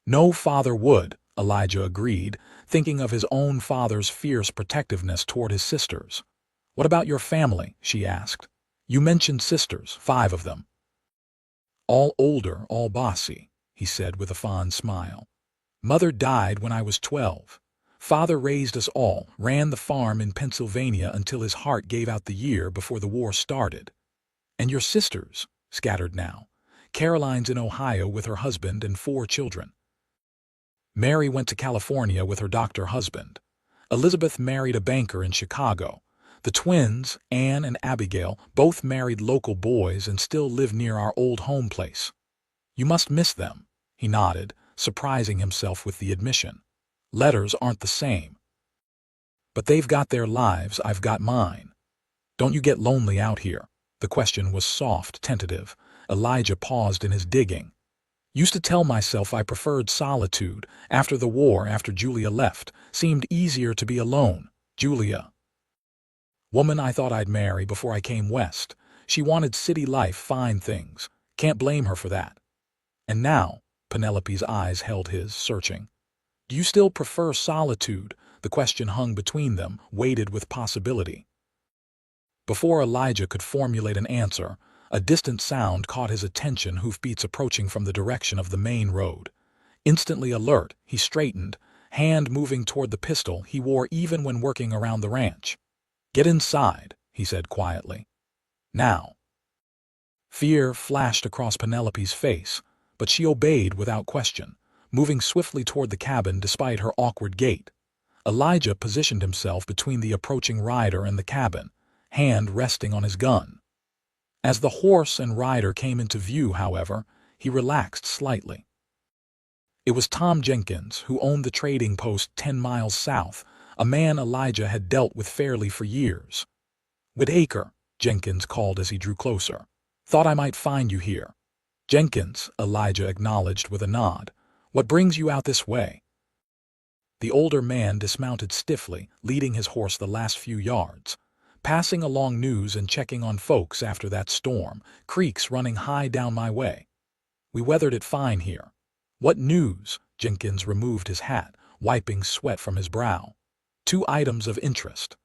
"No father would," Elijah agreed, thinking of his own father's fierce protectiveness toward his sisters. "What about your family?" she asked. "You mentioned sisters, 5 of them." "All older, all bossy," he said with a fond smile. "Mother died when I was 12. Father raised us all, ran the farm in Pennsylvania until his heart gave out the year before the war started." "And your sisters?" "Scattered now. Caroline's in Ohio with her husband and 4 children. Mary went to California with her doctor husband. Elizabeth married a banker in Chicago. The twins, Anne and Abigail, both married local boys and still live near our old home place." "You must miss them." He nodded, surprising himself with the admission. "Letters aren't the same." "But they've got their lives, I've got mine." "Don't you get lonely out here?" The question was soft, tentative. Elijah paused in his digging. "Used to tell myself I preferred solitude. After the war, after Julia left, seemed easier to be alone." "Julia?" "Woman I thought I'd marry before I came west. She wanted city life, fine things. Can't blame her for that." "And now?" Penelope's eyes held his, searching. "Do you still prefer solitude?" The question hung between them, weighted with possibility. Before Elijah could formulate an answer, a distant sound caught his attention, hoofbeats approaching from the direction of the main road. Instantly alert, he straightened, hand moving toward the pistol he wore even when working around the ranch. "Get inside," he said quietly. "Now." Fear flashed across Penelope's face, but she obeyed without question, moving swiftly toward the cabin despite her awkward gait. Elijah positioned himself between the approaching rider and the cabin, hand resting on his gun. As the horse and rider came into view, however, he relaxed slightly. It was Tom Jenkins, who owned the trading post 10 miles south, a man Elijah had dealt with fairly for years. "Whitaker," Jenkins called as he drew closer. "Thought I might find you here." "Jenkins," Elijah acknowledged with a nod. "What brings you out this way?" The older man dismounted stiffly, leading his horse the last few yards. "Passing along news and checking on folks after that storm. Creeks running high down my way. We weathered it fine here." "What news?" Jenkins removed his hat, wiping sweat from his brow. "2 items of interest.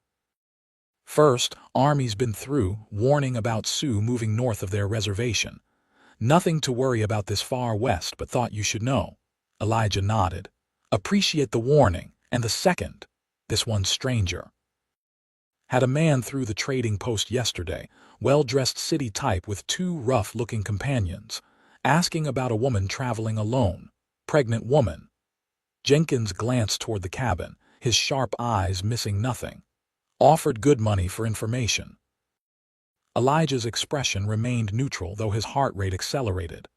First, Army's been through, warning about Sioux moving north of their reservation. Nothing to worry about this far west, but thought you should know." Elijah nodded. "Appreciate the warning. And the second, this one's stranger. Had a man through the trading post yesterday, well-dressed city type with 2 rough-looking companions, asking about a woman traveling alone, pregnant woman." Jenkins glanced toward the cabin, his sharp eyes missing nothing. "Offered good money for information." Elijah's expression remained neutral, though his heart rate accelerated.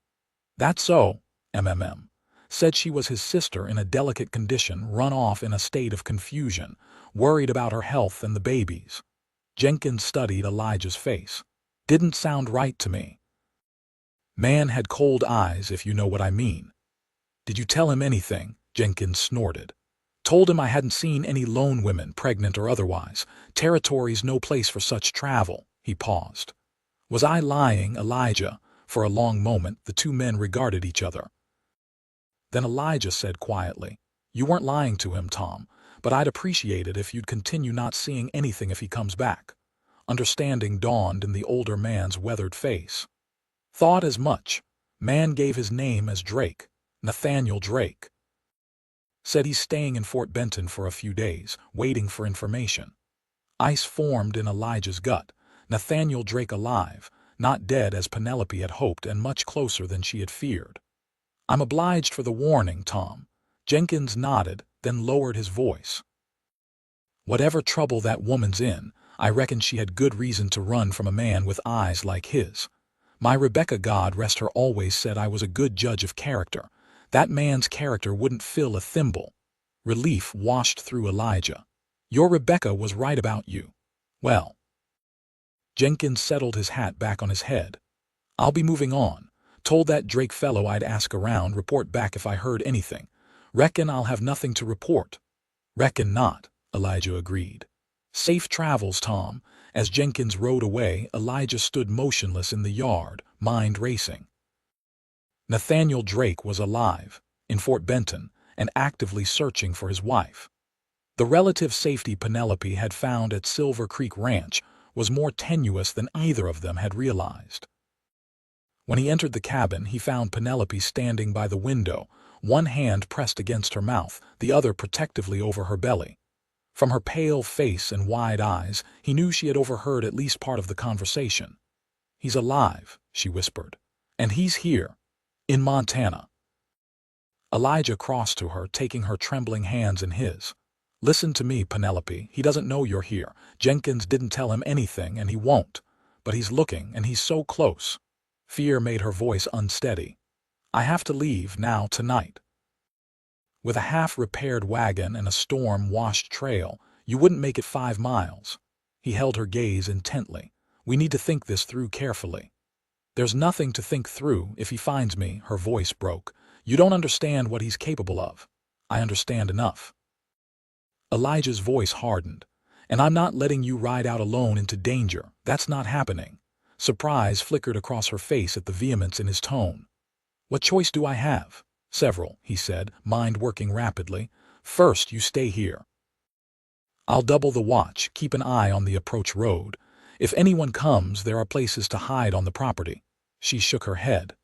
"That's so," MMM said. She was his sister in a delicate condition, run off in a state of confusion, worried about her health and the babies. Jenkins studied Elijah's face. "Didn't sound right to me." Man had cold eyes, if you know what I mean. "Did you tell him anything?" Jenkins snorted. "Told him I hadn't seen any lone women, pregnant or otherwise. Territory's no place for such travel." He paused. "Was I lying, Elijah?" For a long moment, the two men regarded each other. Then Elijah said quietly, "You weren't lying to him, Tom, but I'd appreciate it if you'd continue not seeing anything if he comes back." Understanding dawned in the older man's weathered face. "Thought as much." Man gave his name as Drake, Nathaniel Drake. Said he's staying in Fort Benton for a few days, waiting for information. Ice formed in Elijah's gut. Nathaniel Drake alive, not dead as Penelope had hoped, and much closer than she had feared. "I'm obliged for the warning, Tom." Jenkins nodded, then lowered his voice. "Whatever trouble that woman's in, I reckon she had good reason to run from a man with eyes like his. My Rebecca, God rest her, always said I was a good judge of character. That man's character wouldn't fill a thimble." Relief washed through Elijah. "Your Rebecca was right about you." "Well." Jenkins settled his hat back on his head. "I'll be moving on. Told that Drake fellow I'd ask around, report back if I heard anything. Reckon I'll have nothing to report." "Reckon not," Elijah agreed. "Safe travels, Tom." As Jenkins rode away, Elijah stood motionless in the yard, mind racing. Nathaniel Drake was alive, in Fort Benton, and actively searching for his wife. The relative safety Penelope had found at Silver Creek Ranch was more tenuous than either of them had realized. When he entered the cabin, he found Penelope standing by the window, one hand pressed against her mouth, the other protectively over her belly. From her pale face and wide eyes, he knew she had overheard at least part of the conversation. "He's alive," she whispered. "And he's here. In Montana." Elijah crossed to her, taking her trembling hands in his. "Listen to me, Penelope. He doesn't know you're here. Jenkins didn't tell him anything, and he won't. But he's looking, and he's so close." Fear made her voice unsteady. "I have to leave now, tonight. With a half-repaired wagon and a storm-washed trail, you wouldn't make it 5 miles. He held her gaze intently. "We need to think this through carefully." "There's nothing to think through if he finds me," her voice broke. "You don't understand what he's capable of." "I understand enough." Elijah's voice hardened. "And I'm not letting you ride out alone into danger. That's not happening." Surprise flickered across her face at the vehemence in his tone. "What choice do I have?" "Several," he said, mind working rapidly. "First, you stay here. I'll double the watch, keep an eye on the approach road. If anyone comes, there are places to hide on the property." She shook her head.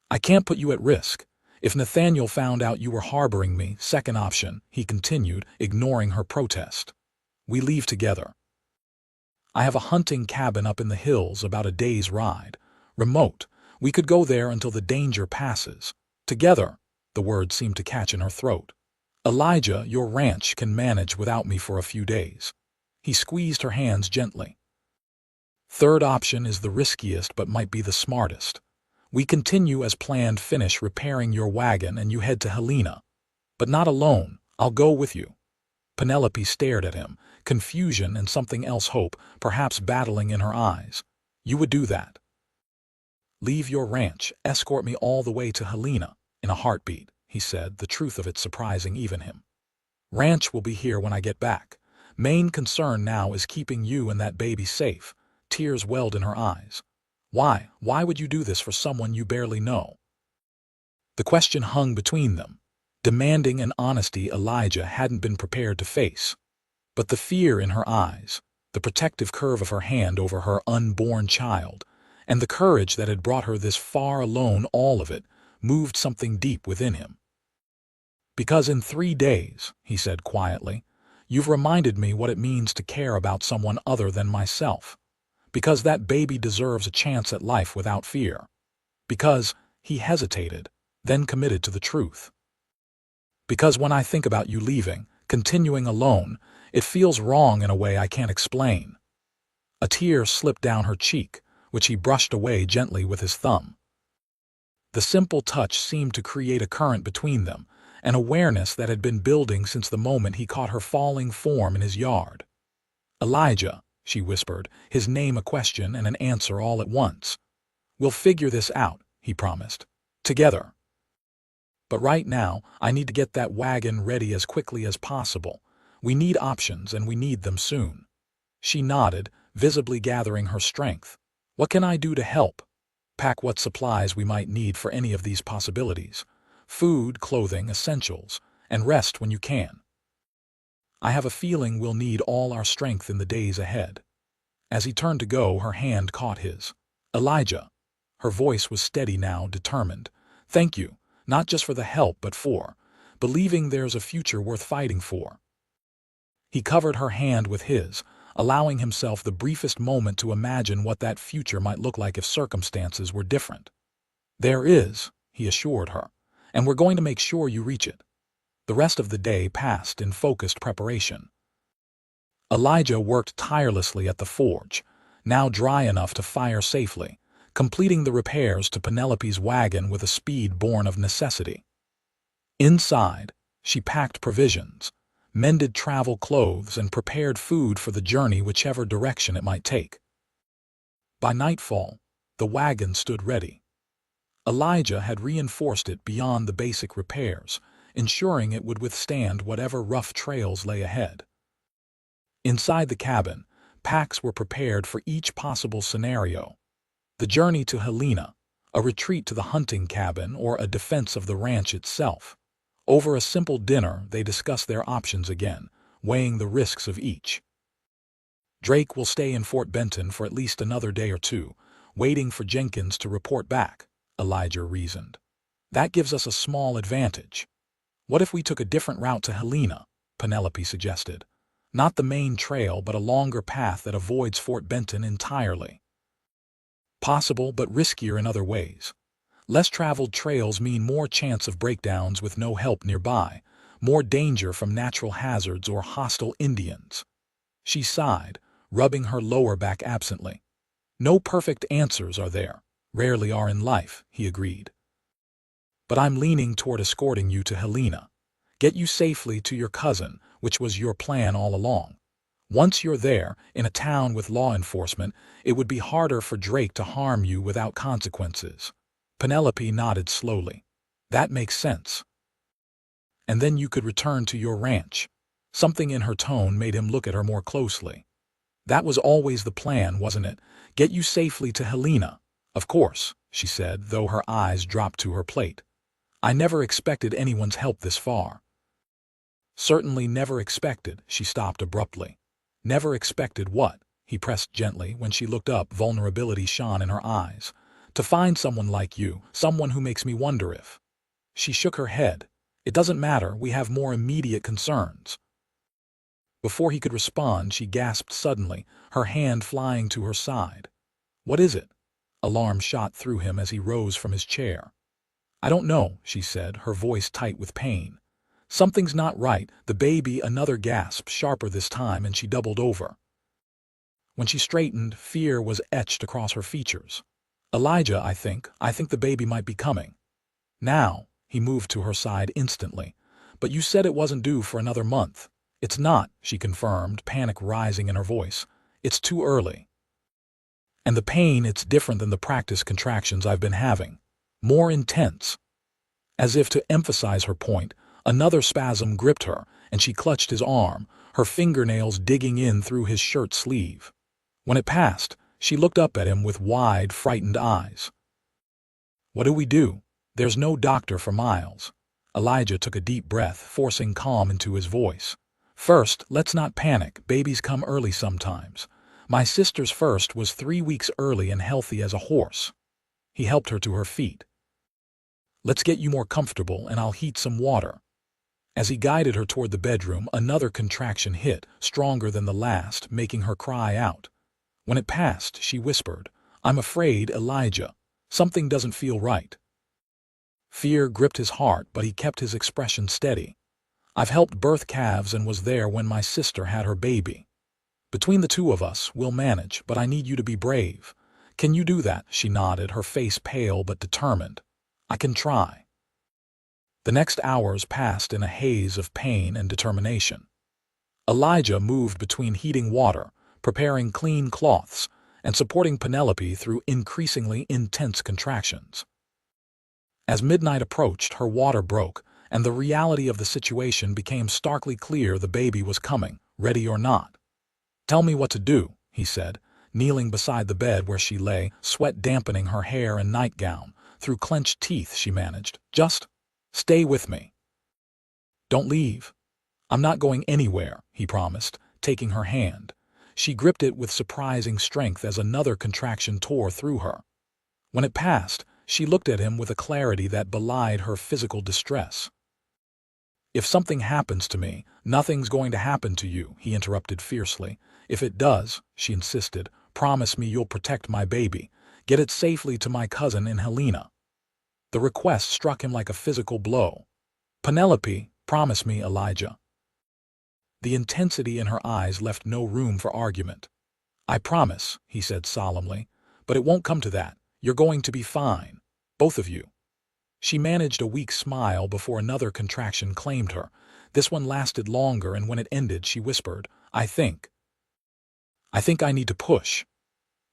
"I can't put you at risk. If Nathaniel found out you were harboring me, second option," he continued, ignoring her protest. "We leave together. I have a hunting cabin up in the hills about a day's ride. Remote. We could go there until the danger passes. Together." The word seemed to catch in her throat. "Elijah, your ranch can manage without me for a few days." He squeezed her hands gently. "Third option is the riskiest but might be the smartest. We continue as planned, finish repairing your wagon, and you head to Helena. But not alone. I'll go with you." Penelope stared at him, confusion and something else, hope, perhaps battling in her eyes. "You would do that?" "Leave your ranch, escort me all the way to Helena." "In a heartbeat," he said, the truth of it surprising even him. "Ranch will be here when I get back. Main concern now is keeping you and that baby safe." Tears welled in her eyes. "Why? Why would you do this for someone you barely know?" The question hung between them, demanding an honesty Elijah hadn't been prepared to face. But the fear in her eyes, the protective curve of her hand over her unborn child, and the courage that had brought her this far alone, all of it, moved something deep within him. "Because in 3 days," he said quietly, "you've reminded me what it means to care about someone other than myself. Because that baby deserves a chance at life without fear. Because," he hesitated, then committed to the truth. "Because when I think about you leaving, continuing alone, it feels wrong in a way I can't explain." A tear slipped down her cheek, which he brushed away gently with his thumb. The simple touch seemed to create a current between them, an awareness that had been building since the moment he caught her falling form in his yard. "Elijah," she whispered, his name a question and an answer all at once. "We'll figure this out," he promised. "Together. But right now, I need to get that wagon ready as quickly as possible. We need options, and we need them soon." She nodded, visibly gathering her strength. "What can I do to help?" "Pack what supplies we might need for any of these possibilities. Food, clothing, essentials, and rest when you can. I have a feeling we'll need all our strength in the days ahead." As he turned to go, her hand caught his. "Elijah." Her voice was steady now, determined. "Thank you, not just for the help, but for believing there's a future worth fighting for." He covered her hand with his, allowing himself the briefest moment to imagine what that future might look like if circumstances were different. "There is," he assured her, "and we're going to make sure you reach it." The rest of the day passed in focused preparation. Elijah worked tirelessly at the forge, now dry enough to fire safely, completing the repairs to Penelope's wagon with a speed born of necessity. Inside, she packed provisions, mended travel clothes, and prepared food for the journey whichever direction it might take. By nightfall, the wagon stood ready. Elijah had reinforced it beyond the basic repairs, ensuring it would withstand whatever rough trails lay ahead. Inside the cabin, packs were prepared for each possible scenario. The journey to Helena, a retreat to the hunting cabin, or a defense of the ranch itself. Over a simple dinner, they discussed their options again, weighing the risks of each. "Drake will stay in Fort Benton for at least another day or two, waiting for Jenkins to report back," Elijah reasoned. "That gives us a small advantage." "What if we took a different route to Helena?" Penelope suggested. "Not the main trail, but a longer path that avoids Fort Benton entirely." "Possible, but riskier in other ways. Less traveled trails mean more chance of breakdowns with no help nearby, more danger from natural hazards or hostile Indians." She sighed, rubbing her lower back absently. "No perfect answers are there. Rarely are in life," he agreed. "But I'm leaning toward escorting you to Helena. Get you safely to your cousin, which was your plan all along. Once you're there, in a town with law enforcement, it would be harder for Drake to harm you without consequences." Penelope nodded slowly. "That makes sense." "And then you could return to your ranch." Something in her tone made him look at her more closely. "That was always the plan, wasn't it? Get you safely to Helena." "Of course," she said, though her eyes dropped to her plate. "I never expected anyone's help this far." "Certainly never expected," she stopped abruptly. "Never expected what?" he pressed gently. When she looked up, vulnerability shone in her eyes. "To find someone like you, someone who makes me wonder if—" She shook her head. "It doesn't matter, we have more immediate concerns." Before he could respond, she gasped suddenly, her hand flying to her side. "What is it?" Alarm shot through him as he rose from his chair. "I don't know," she said, her voice tight with pain. "Something's not right, the baby." Another gasp, sharper this time, and she doubled over. When she straightened, fear was etched across her features. "Elijah, I think the baby might be coming." "Now," he moved to her side instantly. "But you said it wasn't due for another month." "It's not," she confirmed, panic rising in her voice. "It's too early. And the pain, it's different than the practice contractions I've been having. More intense." As if to emphasize her point, another spasm gripped her, and she clutched his arm, her fingernails digging in through his shirt sleeve. When it passed, she looked up at him with wide, frightened eyes. "What do we do? There's no doctor for miles." Elijah took a deep breath, forcing calm into his voice. "First, let's not panic. Babies come early sometimes. My sister's first was 3 weeks early and healthy as a horse." He helped her to her feet. "Let's get you more comfortable, and I'll heat some water." As he guided her toward the bedroom, another contraction hit, stronger than the last, making her cry out. When it passed, she whispered, "I'm afraid, Elijah. Something doesn't feel right." Fear gripped his heart, but he kept his expression steady. "I've helped birth calves and was there when my sister had her baby. Between the two of us, we'll manage, but I need you to be brave. Can you do that? She nodded, her face pale but determined. I can try. The next hours passed in a haze of pain and determination. Elijah moved between heating water, preparing clean cloths, and supporting Penelope through increasingly intense contractions. As midnight approached, her water broke, and the reality of the situation became starkly clear. The baby was coming, ready or not. Tell me what to do, he said, kneeling beside the bed where she lay, sweat dampening her hair and nightgown. Through clenched teeth she managed, just stay with me. Don't leave. I'm not going anywhere, he promised, taking her hand. She gripped it with surprising strength as another contraction tore through her. When it passed, she looked at him with a clarity that belied her physical distress. If something happens to me, nothing's going to happen to you, he interrupted fiercely. If it does, she insisted, promise me you'll protect my baby. Get it safely to my cousin in Helena. The request struck him like a physical blow. Penelope, promise me, Elijah. The intensity in her eyes left no room for argument. I promise, he said solemnly, but it won't come to that. You're going to be fine. Both of you. She managed a weak smile before another contraction claimed her. This one lasted longer, and when it ended, she whispered, I think I need to push.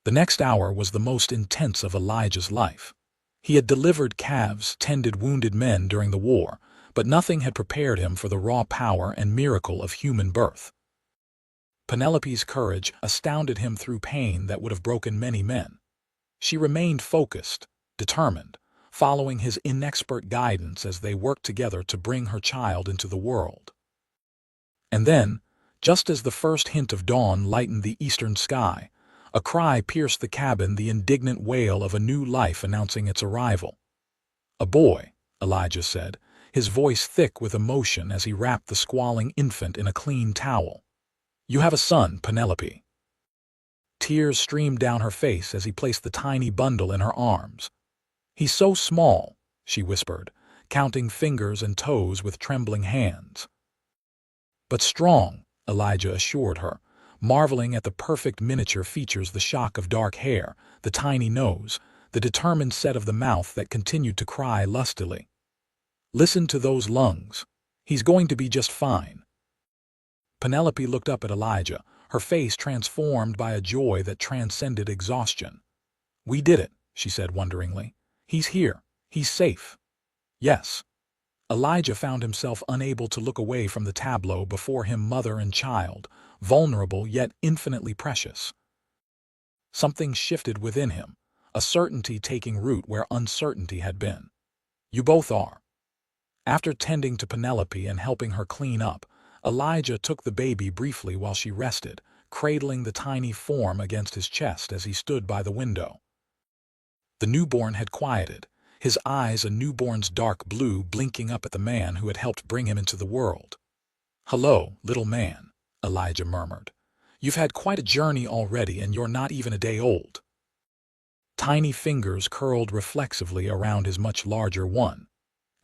The next hour was the most intense of Elijah's life. He had delivered calves, tended wounded men during the war, but nothing had prepared him for the raw power and miracle of human birth. Penelope's courage astounded him through pain that would have broken many men. She remained focused, determined, following his inexpert guidance as they worked together to bring her child into the world. And then, just as the first hint of dawn lightened the eastern sky, a cry pierced the cabin, the indignant wail of a new life announcing its arrival. A boy, Elijah said, his voice thick with emotion as he wrapped the squalling infant in a clean towel. You have a son, Penelope. Tears streamed down her face as he placed the tiny bundle in her arms. He's so small, she whispered, counting fingers and toes with trembling hands. But strong, Elijah assured her, marveling at the perfect miniature features, the shock of dark hair, the tiny nose, the determined set of the mouth that continued to cry lustily. Listen to those lungs. He's going to be just fine. Penelope looked up at Elijah, her face transformed by a joy that transcended exhaustion. We did it, she said wonderingly. He's here. He's safe. Yes. Elijah found himself unable to look away from the tableau before him, mother and child, vulnerable yet infinitely precious. Something shifted within him, a certainty taking root where uncertainty had been. You both are. After tending to Penelope and helping her clean up, Elijah took the baby briefly while she rested, cradling the tiny form against his chest as he stood by the window. The newborn had quieted, his eyes a newborn's dark blue, blinking up at the man who had helped bring him into the world. Hello, little man, Elijah murmured. You've had quite a journey already, and you're not even a day old. Tiny fingers curled reflexively around his much larger one,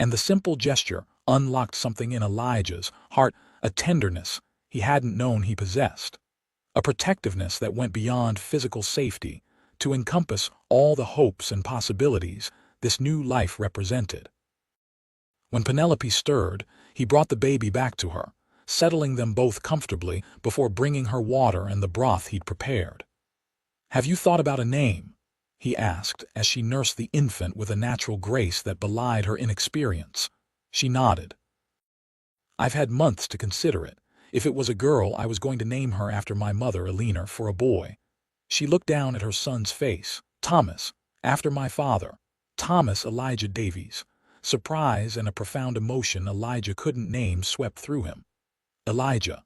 and the simple gesture unlocked something in Elijah's heart, a tenderness he hadn't known he possessed, a protectiveness that went beyond physical safety to encompass all the hopes and possibilities this new life represented. When Penelope stirred, he brought the baby back to her, settling them both comfortably before bringing her water and the broth he'd prepared. Have you thought about a name? He asked as she nursed the infant with a natural grace that belied her inexperience. She nodded. I've had months to consider it. If it was a girl, I was going to name her after my mother, Helena. For a boy, she looked down at her son's face. Thomas, after my father. Thomas Elijah Davies. Surprise and a profound emotion Elijah couldn't name swept through him. Elijah.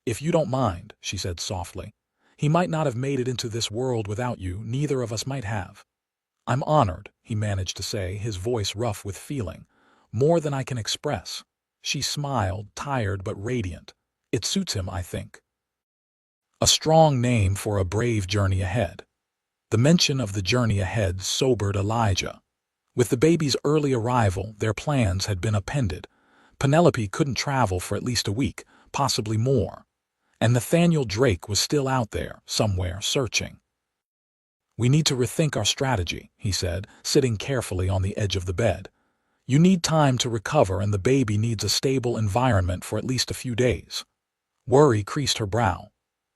If you don't mind, she said softly. He might not have made it into this world without you. Neither of us might have. I'm honored, he managed to say, his voice rough with feeling. More than I can express. She smiled, tired but radiant. It suits him, I think. A strong name for a brave journey ahead. The mention of the journey ahead sobered Elijah. With the baby's early arrival, their plans had been upended. Penelope couldn't travel for at least a week, possibly more. And Nathaniel Drake was still out there, somewhere, searching. "We need to rethink our strategy," he said, sitting carefully on the edge of the bed. "You need time to recover, and the baby needs a stable environment for at least a few days." Worry creased her brow.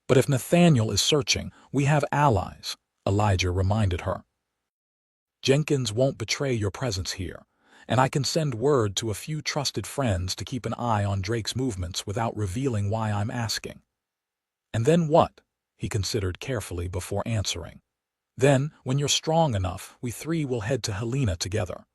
"But if Nathaniel is searching, we have allies," Elijah reminded her. "Jenkins won't betray your presence here, and I can send word to a few trusted friends to keep an eye on Drake's movements without revealing why I'm asking." "And then what?" he considered carefully before answering. "Then, when you're strong enough, we three will head to Helena together.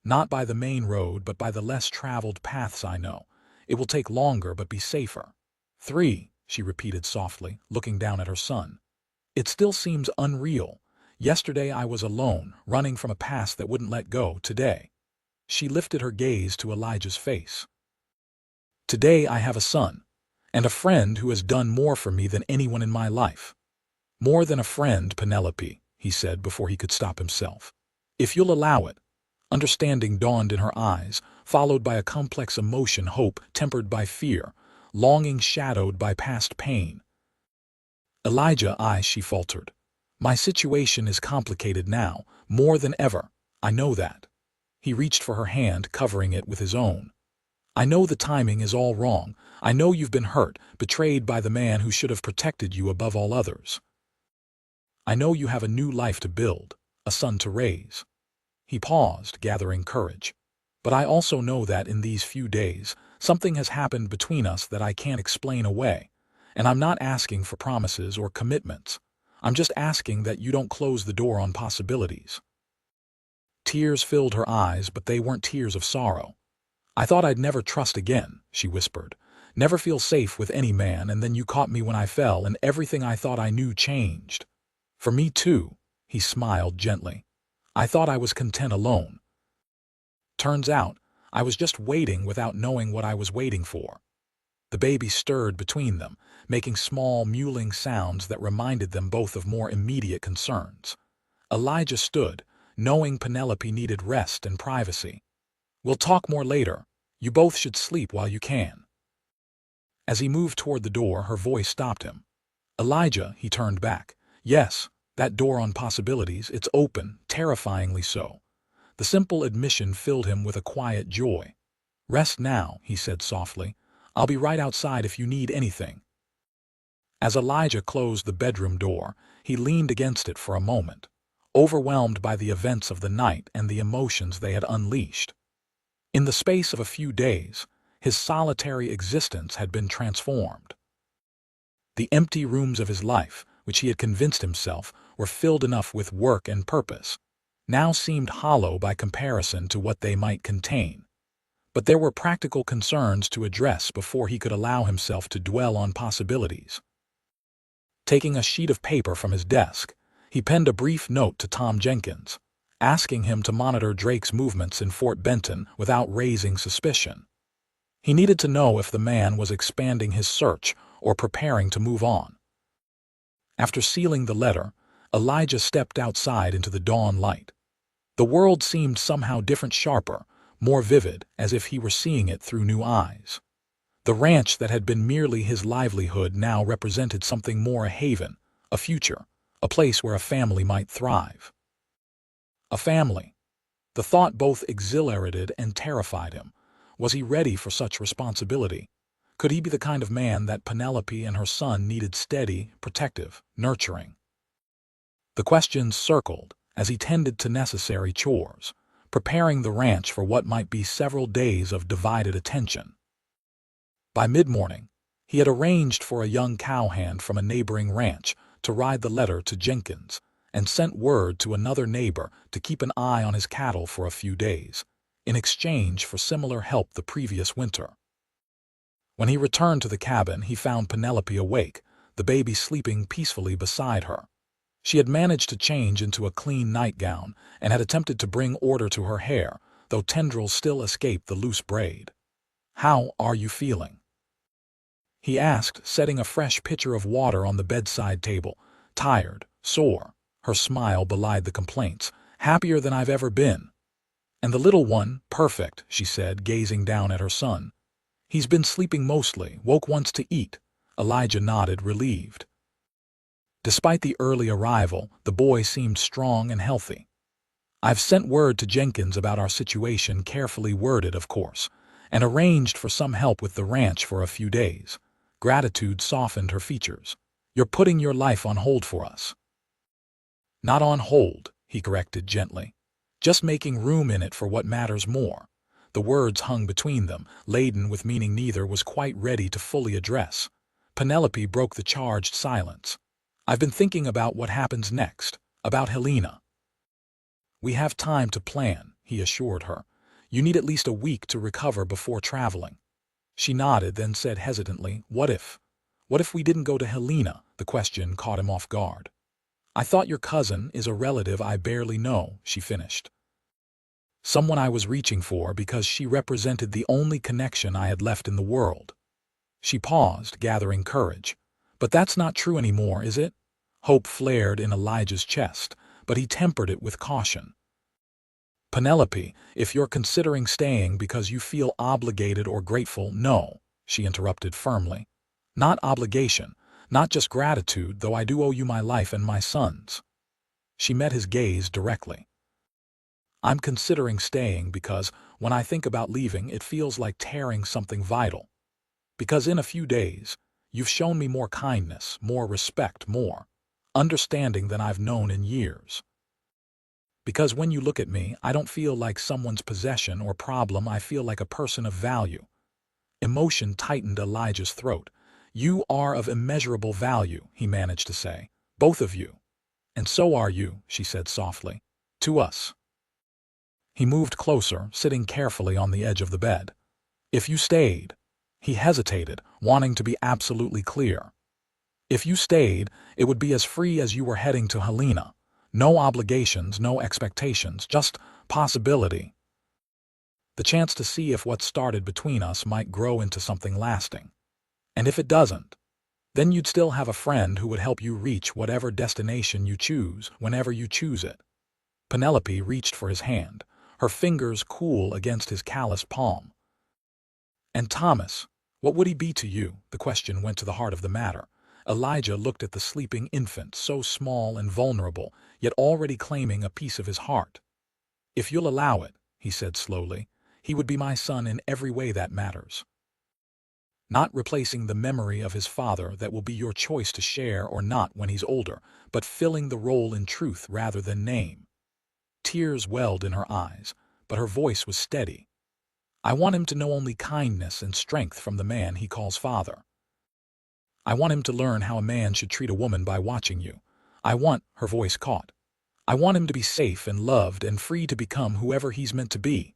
Not by the main road, but by the less traveled paths I know. It will take longer, but be safer." "Three," she repeated softly, looking down at her son. "It still seems unreal. Yesterday I was alone, running from a past that wouldn't let go. Today—" She lifted her gaze to Elijah's face. "Today I have a son, and a friend who has done more for me than anyone in my life." "More than a friend, Penelope," he said before he could stop himself. "If you'll allow it." Understanding dawned in her eyes, followed by a complex emotion, hope tempered by fear, longing shadowed by past pain. "Elijah, she faltered. "My situation is complicated now, more than ever. I know that." He reached for her hand, covering it with his own. "I know the timing is all wrong. I know you've been hurt, betrayed by the man who should have protected you above all others. I know you have a new life to build, a son to raise." He paused, gathering courage. "But I also know that in these few days, something has happened between us that I can't explain away. And I'm not asking for promises or commitments. I'm just asking that you don't close the door on possibilities." Tears filled her eyes, but they weren't tears of sorrow. "I thought I'd never trust again," she whispered. "Never feel safe with any man, and then you caught me when I fell, and everything I thought I knew changed. For me too," he smiled gently. "I thought I was content alone. Turns out, I was just waiting without knowing what I was waiting for." The baby stirred between them, making small, mewling sounds that reminded them both of more immediate concerns. Elijah stood, knowing Penelope needed rest and privacy. "We'll talk more later. You both should sleep while you can." As he moved toward the door, her voice stopped him. "Elijah," he turned back. "Yes, that door on possibilities, it's open, terrifyingly so." The simple admission filled him with a quiet joy. "Rest now," he said softly. "I'll be right outside if you need anything." As Elijah closed the bedroom door, he leaned against it for a moment, overwhelmed by the events of the night and the emotions they had unleashed. In the space of a few days, his solitary existence had been transformed. The empty rooms of his life, which he had convinced himself were filled enough with work and purpose, now seemed hollow by comparison to what they might contain. But there were practical concerns to address before he could allow himself to dwell on possibilities. Taking a sheet of paper from his desk, he penned a brief note to Tom Jenkins, asking him to monitor Drake's movements in Fort Benton without raising suspicion. He needed to know if the man was expanding his search or preparing to move on. After sealing the letter, Elijah stepped outside into the dawn light. The world seemed somehow different, sharper, more vivid, as if he were seeing it through new eyes. The ranch that had been merely his livelihood now represented something more: a haven, a future, a place where a family might thrive. A family. The thought both exhilarated and terrified him. Was he ready for such responsibility? Could he be the kind of man that Penelope and her son needed: steady, protective, nurturing? The questions circled as he tended to necessary chores, preparing the ranch for what might be several days of divided attention. By mid-morning, he had arranged for a young cowhand from a neighboring ranch to ride the letter to Jenkins, and sent word to another neighbor to keep an eye on his cattle for a few days, in exchange for similar help the previous winter. When he returned to the cabin, he found Penelope awake, the baby sleeping peacefully beside her. She had managed to change into a clean nightgown and had attempted to bring order to her hair, though tendrils still escaped the loose braid. "How are you feeling?" he asked, setting a fresh pitcher of water on the bedside table. "Tired, sore." Her smile belied the complaints. "Happier than I've ever been." "And the little one?" "Perfect," she said, gazing down at her son. "He's been sleeping mostly, woke once to eat." Elijah nodded, relieved. Despite the early arrival, the boy seemed strong and healthy. "I've sent word to Jenkins about our situation, carefully worded, of course, and arranged for some help with the ranch for a few days." Gratitude softened her features. "You're putting your life on hold for us." "Not on hold," he corrected gently. "Just making room in it for what matters more." The words hung between them, laden with meaning neither was quite ready to fully address. Penelope broke the charged silence. "I've been thinking about what happens next, about Helena." "We have time to plan," he assured her. "You need at least a week to recover before traveling." She nodded, then said hesitantly, "What if? What if we didn't go to Helena?" The question caught him off guard. "I thought your cousin is a relative I barely know," she finished. "Someone I was reaching for because she represented the only connection I had left in the world." She paused, gathering courage. "But that's not true anymore, is it?" Hope flared in Elijah's chest, but he tempered it with caution. "Penelope, if you're considering staying because you feel obligated or grateful, no," she interrupted firmly. "Not obligation, not just gratitude, though I do owe you my life and my son's." She met his gaze directly. "I'm considering staying because, when I think about leaving, it feels like tearing something vital. Because in a few days, you've shown me more kindness, more respect, more understanding than I've known in years. Because when you look at me, I don't feel like someone's possession or problem, I feel like a person of value." Emotion tightened Elijah's throat. "You are of immeasurable value," he managed to say. "Both of you." "And so are you," she said softly. "To us." He moved closer, sitting carefully on the edge of the bed. "If you stayed—" He hesitated, wanting to be absolutely clear. "If you stayed, it would be as free as you were heading to Helena. No obligations, no expectations, just possibility. The chance to see if what started between us might grow into something lasting. And if it doesn't, then you'd still have a friend who would help you reach whatever destination you choose, whenever you choose it." Penelope reached for his hand, her fingers cool against his calloused palm. "And Thomas, what would he be to you?" The question went to the heart of the matter. Elijah looked at the sleeping infant, so small and vulnerable, yet already claiming a piece of his heart. "If you'll allow it," he said slowly, "he would be my son in every way that matters. Not replacing the memory of his father that will be your choice to share or not when he's older, but filling the role in truth rather than name." Tears welled in her eyes, but her voice was steady. "I want him to know only kindness and strength from the man he calls father. I want him to learn how a man should treat a woman by watching you. I want," her voice caught, "I want him to be safe and loved and free to become whoever he's meant to be."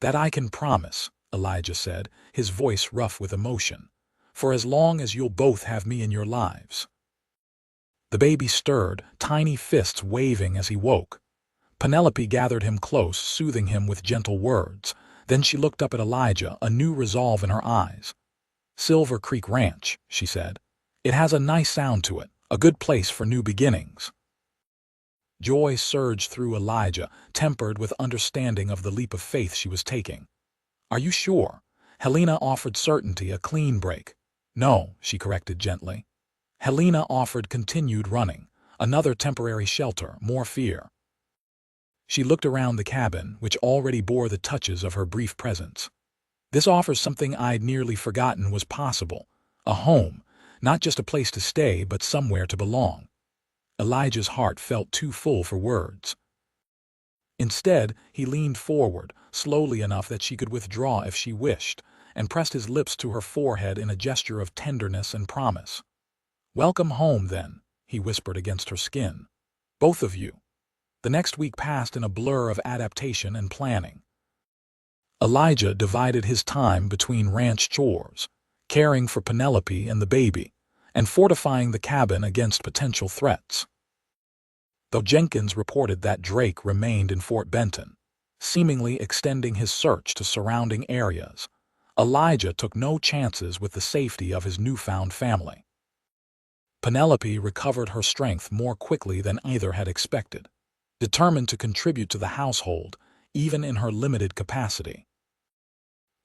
"That I can promise," Elijah said, his voice rough with emotion, "for as long as you'll both have me in your lives." The baby stirred, tiny fists waving as he woke. Penelope gathered him close, soothing him with gentle words. Then she looked up at Elijah, a new resolve in her eyes. "Silver Creek Ranch," she said. "It has a nice sound to it, a good place for new beginnings." Joy surged through Elijah, tempered with understanding of the leap of faith she was taking. "Are you sure?" Helena offered certainty, a clean break. "No," she corrected gently. Helena offered continued running, another temporary shelter, more fear. She looked around the cabin, which already bore the touches of her brief presence. "This offers something I'd nearly forgotten was possible. A home, not just a place to stay, but somewhere to belong." Elijah's heart felt too full for words. Instead, he leaned forward, slowly enough that she could withdraw if she wished, and pressed his lips to her forehead in a gesture of tenderness and promise. "Welcome home, then," he whispered against her skin. "Both of you." The next week passed in a blur of adaptation and planning. Elijah divided his time between ranch chores, caring for Penelope and the baby, and fortifying the cabin against potential threats. Though Jenkins reported that Drake remained in Fort Benton, seemingly extending his search to surrounding areas, Elijah took no chances with the safety of his newfound family. Penelope recovered her strength more quickly than either had expected, determined to contribute to the household, even in her limited capacity.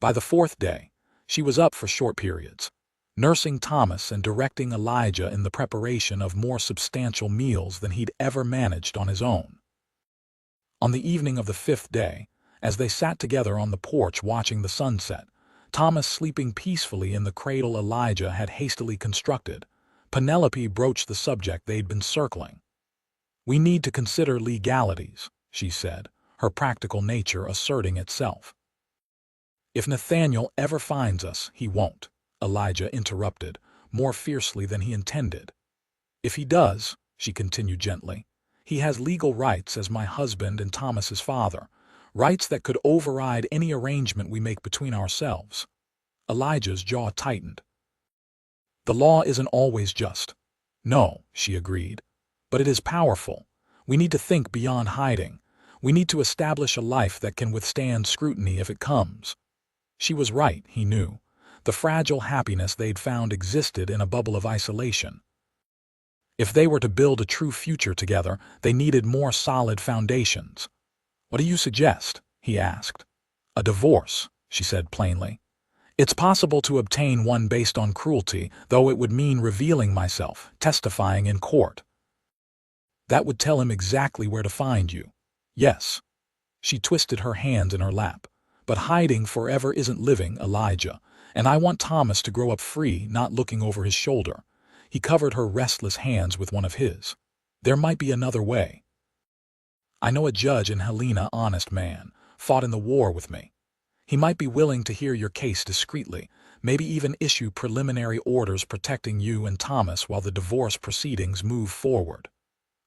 By the fourth day, she was up for short periods, nursing Thomas and directing Elijah in the preparation of more substantial meals than he'd ever managed on his own. On the evening of the 5th day, as they sat together on the porch watching the sunset, Thomas sleeping peacefully in the cradle Elijah had hastily constructed, Penelope broached the subject they'd been circling. "We need to consider legalities," she said, her practical nature asserting itself. "If Nathaniel ever finds us, he won't," Elijah interrupted, more fiercely than he intended. "If he does," she continued gently, "he has legal rights as my husband and Thomas's father, rights that could override any arrangement we make between ourselves." Elijah's jaw tightened. "The law isn't always just." "No," she agreed, "but it is powerful. We need to think beyond hiding. We need to establish a life that can withstand scrutiny if it comes." She was right, he knew. The fragile happiness they'd found existed in a bubble of isolation. If they were to build a true future together, they needed more solid foundations. "What do you suggest?" he asked. "A divorce," she said plainly. "It's possible to obtain one based on cruelty, though it would mean revealing myself, testifying in court." "That would tell him exactly where to find you." "Yes." She twisted her hands in her lap. "But hiding forever isn't living, Elijah, and I want Thomas to grow up free, not looking over his shoulder." He covered her restless hands with one of his. "There might be another way. I know a judge in Helena, honest man, fought in the war with me. He might be willing to hear your case discreetly, maybe even issue preliminary orders protecting you and Thomas while the divorce proceedings move forward."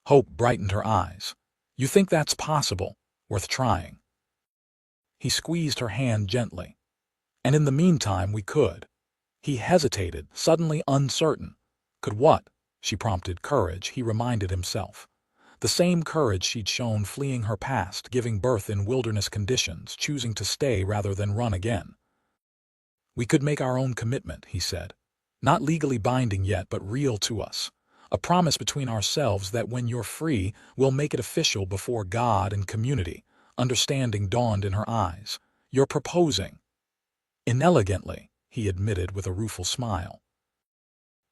Hope brightened her eyes. "You think that's possible? Worth trying." He squeezed her hand gently. "And in the meantime we could." He hesitated, suddenly uncertain. "Could what?" she prompted. "Courage," he reminded himself. The same courage she'd shown fleeing her past, giving birth in wilderness conditions, choosing to stay rather than run again. "We could make our own commitment," he said. "Not legally binding yet, but real to us. A promise between ourselves that when you're free, we'll make it official before God and community." Understanding dawned in her eyes. "You're proposing." "Inelegantly," he admitted with a rueful smile.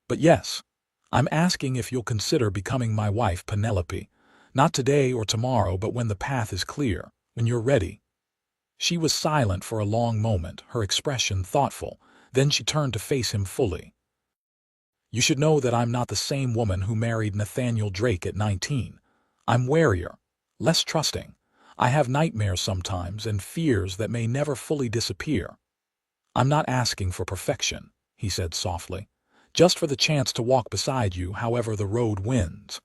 "But yes, I'm asking if you'll consider becoming my wife, Penelope. Not today or tomorrow, but when the path is clear, when you're ready." She was silent for a long moment, her expression thoughtful. Then she turned to face him fully. "You should know that I'm not the same woman who married Nathaniel Drake at 19. I'm warier, less trusting. I have nightmares sometimes and fears that may never fully disappear. I'm not asking for perfection," he said softly, "just for the chance to walk beside you however the road winds."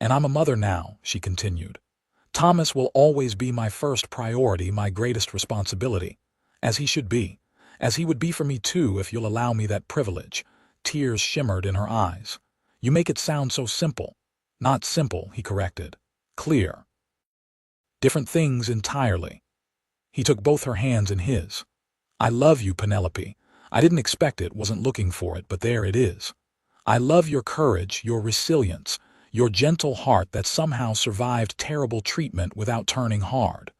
"And I'm a mother now," she continued. "Thomas will always be my first priority, my greatest responsibility. As he should be. As he would be for me too, if you'll allow me that privilege." Tears shimmered in her eyes. "You make it sound so simple." "Not simple," he corrected. "Clear. Different things entirely." He took both her hands in his. "I love you, Penelope. I didn't expect it, wasn't looking for it, but there it is. I love your courage, your resilience, your gentle heart that somehow survived terrible treatment without turning hard.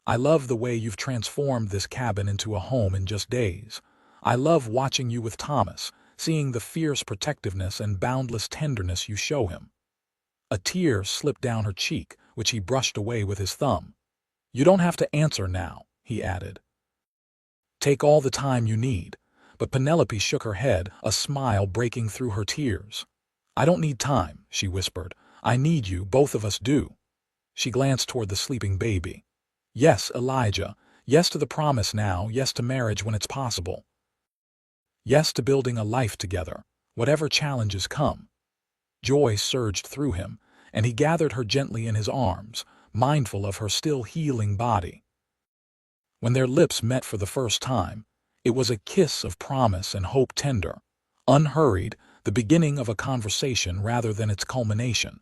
I love the way you've transformed this cabin into a home in just days. I love watching you with Thomas, seeing the fierce protectiveness and boundless tenderness you show him." A tear slipped down her cheek, which he brushed away with his thumb. "You don't have to answer now," he added. "Take all the time you need." But Penelope shook her head, a smile breaking through her tears. "I don't need time," she whispered. "I need you, both of us do." She glanced toward the sleeping baby. "Yes, Elijah. Yes to the promise now. Yes to marriage when it's possible. Yes to building a life together, whatever challenges come." Joy surged through him, and he gathered her gently in his arms, mindful of her still healing body. When their lips met for the first time, it was a kiss of promise and hope, tender, unhurried, the beginning of a conversation rather than its culmination.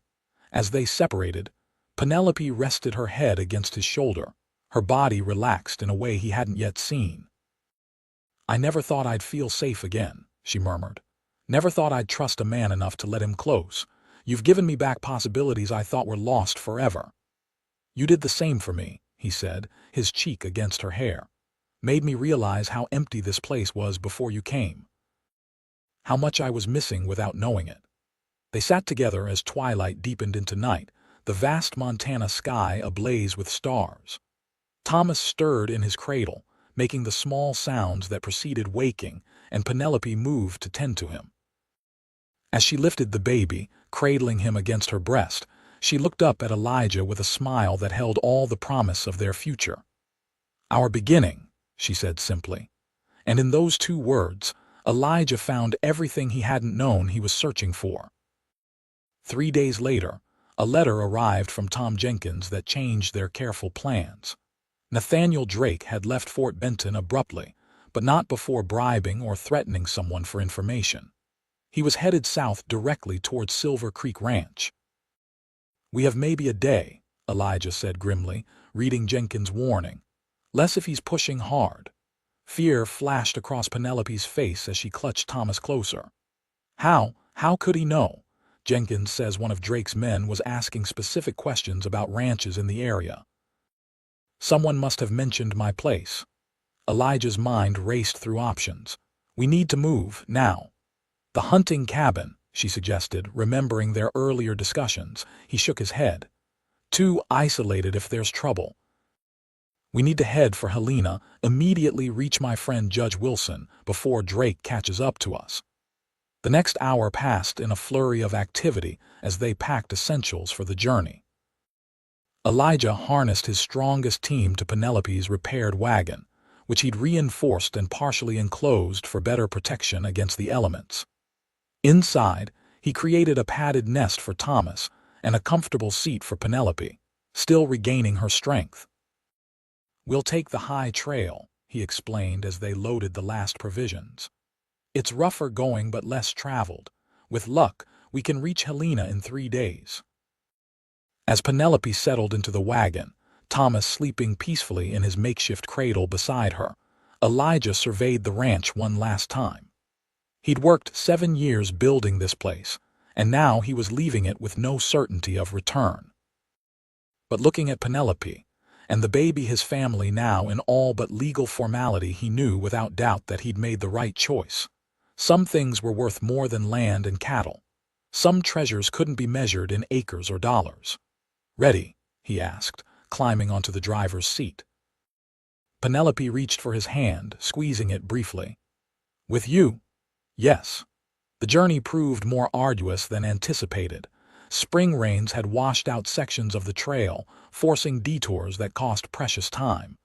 As they separated, Penelope rested her head against his shoulder, her body relaxed in a way he hadn't yet seen. "I never thought I'd feel safe again," she murmured. "Never thought I'd trust a man enough to let him close. You've given me back possibilities I thought were lost forever." "You did the same for me," he said, his cheek against her hair. Made me realize how empty this place was before you came. How much I was missing without knowing it. They sat together as twilight deepened into night, the vast Montana sky ablaze with stars. Thomas stirred in his cradle, making the small sounds that preceded waking, and Penelope moved to tend to him. As she lifted the baby, cradling him against her breast, she looked up at Elijah with a smile that held all the promise of their future. "Our beginning," she said simply. And in those 2 words, Elijah found everything he hadn't known he was searching for. 3 days later, a letter arrived from Tom Jenkins that changed their careful plans. Nathaniel Drake had left Fort Benton abruptly, but not before bribing or threatening someone for information. He was headed south directly toward Silver Creek Ranch. "We have maybe a day," Elijah said grimly, reading Jenkins' warning. "Less if he's pushing hard." Fear flashed across Penelope's face as she clutched Thomas closer. How could he know? Jenkins says one of Drake's men was asking specific questions about ranches in the area. "Someone must have mentioned my place." Elijah's mind raced through options. "We need to move, now." "The hunting cabin," she suggested, remembering their earlier discussions. He shook his head. "Too isolated if there's trouble." "We need to head for Helena, immediately reach my friend Judge Wilson before Drake catches up to us." The next hour passed in a flurry of activity as they packed essentials for the journey. Elijah harnessed his strongest team to Penelope's repaired wagon, which he'd reinforced and partially enclosed for better protection against the elements. Inside, he created a padded nest for Thomas and a comfortable seat for Penelope, still regaining her strength. "We'll take the high trail," he explained as they loaded the last provisions. "It's rougher going but less traveled. With luck, we can reach Helena in 3 days." As Penelope settled into the wagon, Thomas sleeping peacefully in his makeshift cradle beside her, Elijah surveyed the ranch one last time. He'd worked 7 years building this place, and now he was leaving it with no certainty of return. But looking at Penelope, and the baby his family now in all but legal formality, he knew without doubt that he'd made the right choice. Some things were worth more than land and cattle. Some treasures couldn't be measured in acres or dollars. "Ready?" he asked, climbing onto the driver's seat. Penelope reached for his hand, squeezing it briefly. "With you?" "Yes." The journey proved more arduous than anticipated. Spring rains had washed out sections of the trail, forcing detours that cost precious time.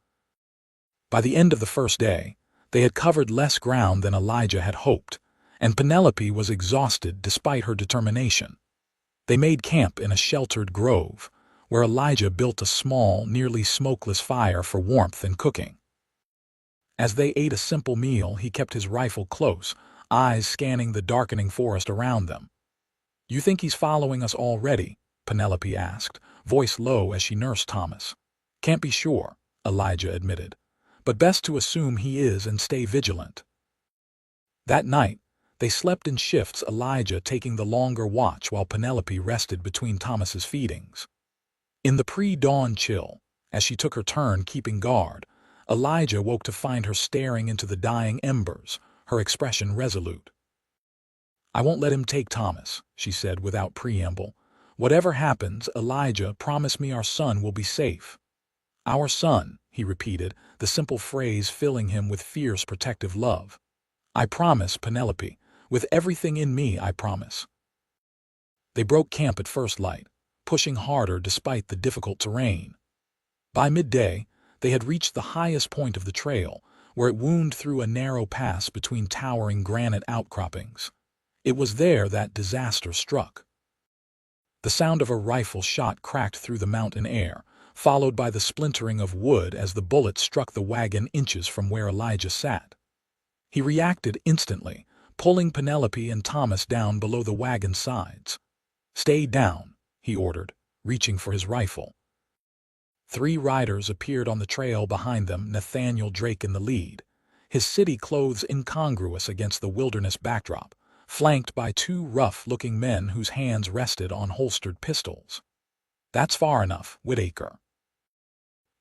By the end of the first day, they had covered less ground than Elijah had hoped, and Penelope was exhausted despite her determination. They made camp in a sheltered grove, where Elijah built a small, nearly smokeless fire for warmth and cooking. As they ate a simple meal, he kept his rifle close, eyes scanning the darkening forest around them. "You think he's following us already?" Penelope asked, voice low as she nursed Thomas. "Can't be sure," Elijah admitted, "but best to assume he is and stay vigilant." That night, they slept in shifts, Elijah taking the longer watch while Penelope rested between Thomas's feedings. In the pre-dawn chill, as she took her turn keeping guard, Elijah woke to find her staring into the dying embers, her expression resolute. "I won't let him take Thomas," she said without preamble. "Whatever happens, Elijah, promise me our son will be safe." "Our son," he repeated, the simple phrase filling him with fierce protective love. "I promise, Penelope. With everything in me, I promise." They broke camp at first light, pushing harder despite the difficult terrain. By midday, they had reached the highest point of the trail, where it wound through a narrow pass between towering granite outcroppings. It was there that disaster struck. The sound of a rifle shot cracked through the mountain air, followed by the splintering of wood as the bullet struck the wagon inches from where Elijah sat. He reacted instantly, pulling Penelope and Thomas down below the wagon's sides. "Stay down," he ordered, reaching for his rifle. 3 riders appeared on the trail behind them, Nathaniel Drake in the lead, his city clothes incongruous against the wilderness backdrop, flanked by 2 rough-looking men whose hands rested on holstered pistols. "That's far enough, Whitaker,"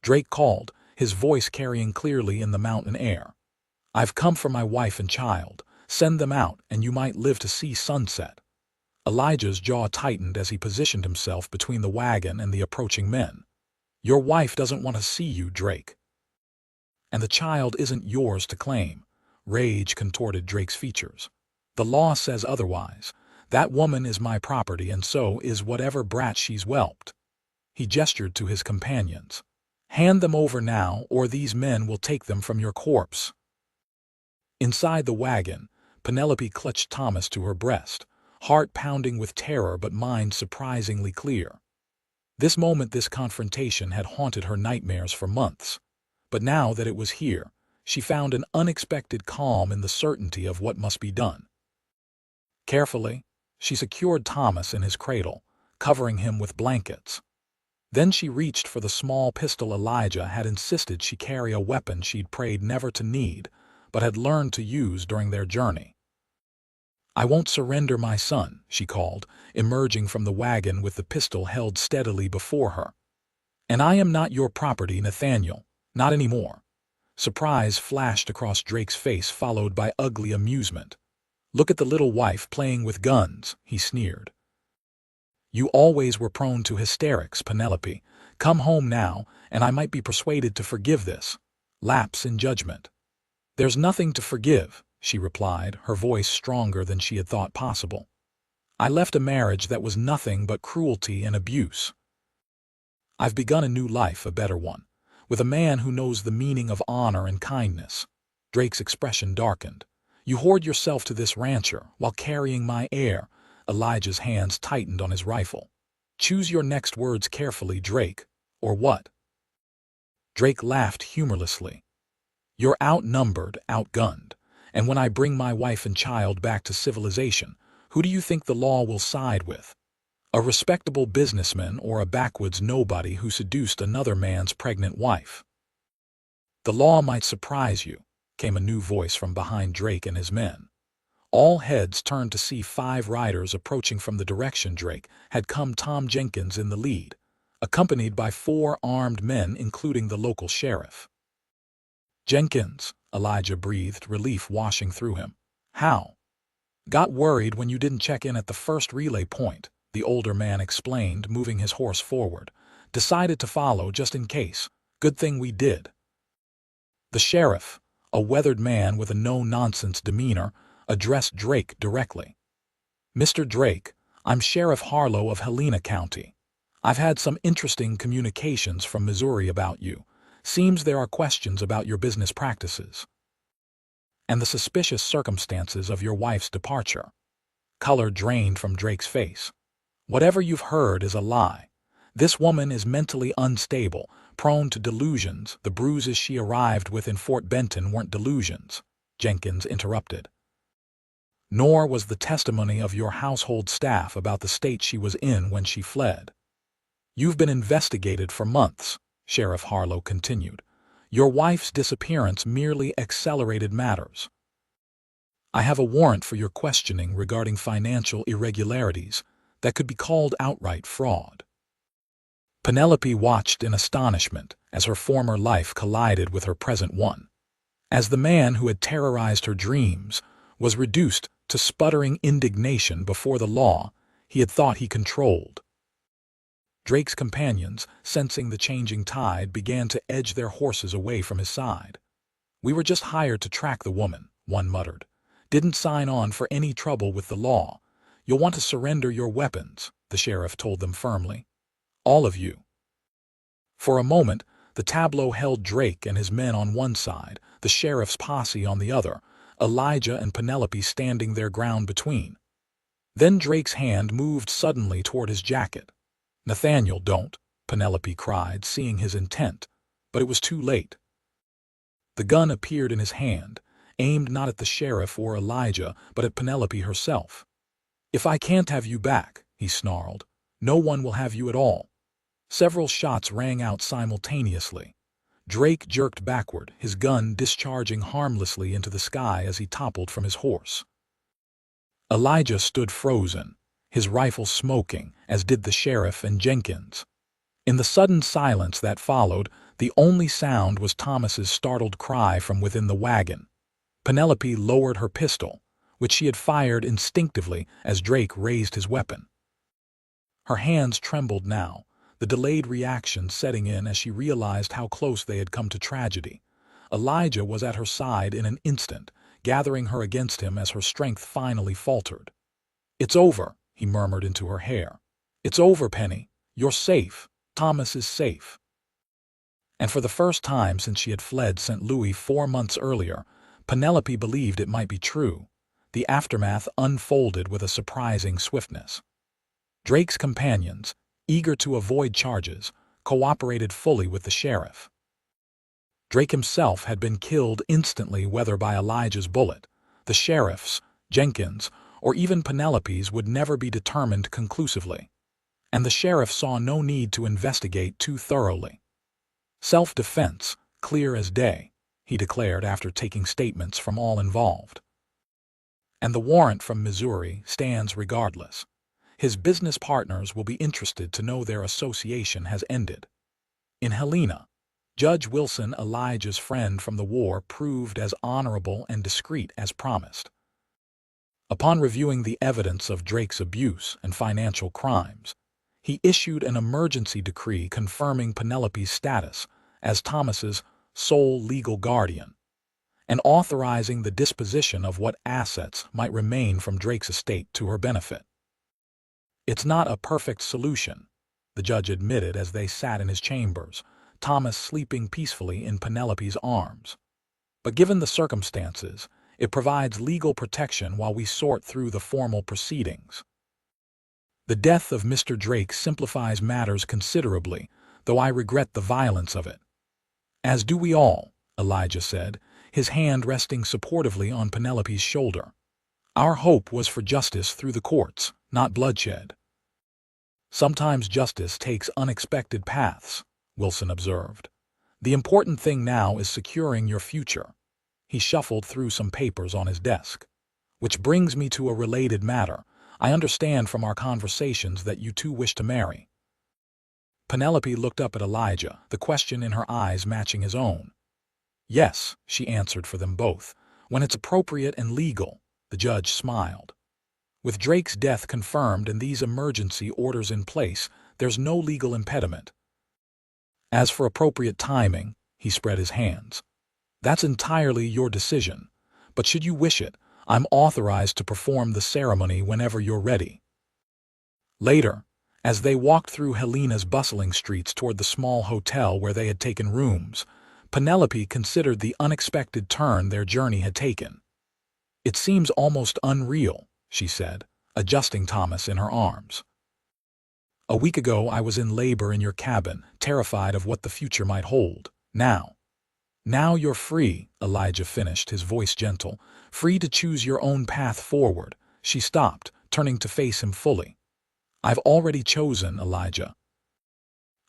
Drake called, his voice carrying clearly in the mountain air. "I've come for my wife and child. Send them out, and you might live to see sunset." Elijah's jaw tightened as he positioned himself between the wagon and the approaching men. "Your wife doesn't want to see you, Drake. And the child isn't yours to claim." Rage contorted Drake's features. "The law says otherwise. That woman is my property, and so is whatever brat she's whelped." He gestured to his companions. "Hand them over now, or these men will take them from your corpse." Inside the wagon, Penelope clutched Thomas to her breast, heart pounding with terror but mind surprisingly clear. This moment, this confrontation, had haunted her nightmares for months. But now that it was here, she found an unexpected calm in the certainty of what must be done. Carefully, she secured Thomas in his cradle, covering him with blankets. Then she reached for the small pistol Elijah had insisted she carry, a weapon she'd prayed never to need, but had learned to use during their journey. "I won't surrender my son," she called, emerging from the wagon with the pistol held steadily before her. "And I am not your property, Nathaniel. Not anymore." Surprise flashed across Drake's face, followed by ugly amusement. "Look at the little wife playing with guns," he sneered. "You always were prone to hysterics, Penelope. Come home now, and I might be persuaded to forgive this lapse in judgment." "There's nothing to forgive," she replied, her voice stronger than she had thought possible. "I left a marriage that was nothing but cruelty and abuse. I've begun a new life, a better one, with a man who knows the meaning of honor and kindness." Drake's expression darkened. "You hoard yourself to this rancher while carrying my heir." Elijah's hands tightened on his rifle. "Choose your next words carefully, Drake, or what?" Drake laughed humorlessly. "You're outnumbered, outgunned, and when I bring my wife and child back to civilization, who do you think the law will side with? A respectable businessman or a backwoods nobody who seduced another man's pregnant wife?" "The law might surprise you," came a new voice from behind Drake and his men. All heads turned to see 5 riders approaching from the direction Drake had come, Tom Jenkins in the lead, accompanied by 4 armed men, including the local sheriff. "Jenkins," Elijah breathed, relief washing through him. "How?" "Got worried when you didn't check in at the first relay point," the older man explained, moving his horse forward. "Decided to follow just in case. Good thing we did." The sheriff, a weathered man with a no-nonsense demeanor, addressed Drake directly. "Mr. Drake, I'm Sheriff Harlow of Helena County. I've had some interesting communications from Missouri about you. Seems there are questions about your business practices and the suspicious circumstances of your wife's departure." Color drained from Drake's face. "Whatever you've heard is a lie. This woman is mentally unstable, prone to delusions. The bruises she arrived with in Fort Benton weren't delusions," Jenkins interrupted. "Nor was the testimony of your household staff about the state she was in when she fled." "You've been investigated for months," Sheriff Harlow continued. "Your wife's disappearance merely accelerated matters. I have a warrant for your questioning regarding financial irregularities that could be called outright fraud." Penelope watched in astonishment as her former life collided with her present one, as the man who had terrorized her dreams was reduced to sputtering indignation before the law he had thought he controlled. Drake's companions, sensing the changing tide, began to edge their horses away from his side. "We were just hired to track the woman," one muttered. "Didn't sign on for any trouble with the law. You'll want to surrender your weapons," the sheriff told them firmly. "All of you." For a moment, the tableau held Drake and his men on one side, the sheriff's posse on the other, Elijah and Penelope standing their ground between. Then Drake's hand moved suddenly toward his jacket. "Nathaniel, don't," Penelope cried, seeing his intent, but it was too late. The gun appeared in his hand, aimed not at the sheriff or Elijah, but at Penelope herself. "If I can't have you back," he snarled, "no one will have you at all." Several shots rang out simultaneously. Drake jerked backward, his gun discharging harmlessly into the sky as he toppled from his horse. Elijah stood frozen, his rifle smoking, as did the sheriff and Jenkins. In the sudden silence that followed, the only sound was Thomas's startled cry from within the wagon. Penelope lowered her pistol, which she had fired instinctively as Drake raised his weapon. Her hands trembled now, the delayed reaction setting in as she realized how close they had come to tragedy. Elijah was at her side in an instant, gathering her against him as her strength finally faltered. "It's over," he murmured into her hair. "It's over, Penny. You're safe. Thomas is safe." And for the first time since she had fled St. Louis 4 months earlier, Penelope believed it might be true. The aftermath unfolded with a surprising swiftness. Drake's companions, eager to avoid charges, cooperated fully with the sheriff. Drake himself had been killed instantly, whether by Elijah's bullet, the sheriff's, Jenkins, or even Penelope's would never be determined conclusively. And the sheriff saw no need to investigate too thoroughly. "Self-defense, clear as day," he declared after taking statements from all involved. "And the warrant from Missouri stands regardless. His business partners will be interested to know their association has ended." In Helena, Judge Wilson, Elijah's friend from the war, proved as honorable and discreet as promised. Upon reviewing the evidence of Drake's abuse and financial crimes, he issued an emergency decree confirming Penelope's status as Thomas's sole legal guardian, and authorizing the disposition of what assets might remain from Drake's estate to her benefit. "It's not a perfect solution," the judge admitted as they sat in his chambers, Thomas sleeping peacefully in Penelope's arms. "But given the circumstances, it provides legal protection while we sort through the formal proceedings." "The death of Mr. Drake simplifies matters considerably, though I regret the violence of it." "As do we all," Elijah said, his hand resting supportively on Penelope's shoulder. "Our hope was for justice through the courts, not bloodshed." "Sometimes justice takes unexpected paths," Wilson observed. "The important thing now is securing your future." He shuffled through some papers on his desk. "Which brings me to a related matter. I understand from our conversations that you two wish to marry." Penelope looked up at Elijah, the question in her eyes matching his own. "Yes," she answered for them both. "When it's appropriate and legal," the judge smiled. "With Drake's death confirmed and these emergency orders in place, there's no legal impediment. As for appropriate timing," he spread his hands, "that's entirely your decision. But should you wish it, I'm authorized to perform the ceremony whenever you're ready." Later, as they walked through Helena's bustling streets toward the small hotel where they had taken rooms, Penelope considered the unexpected turn their journey had taken. "It seems almost unreal," she said, adjusting Thomas in her arms. "A week ago I was in labor in your cabin, terrified of what the future might hold. Now you're free," Elijah finished, his voice gentle, "free to choose your own path forward." She stopped, turning to face him fully. "I've already chosen, Elijah.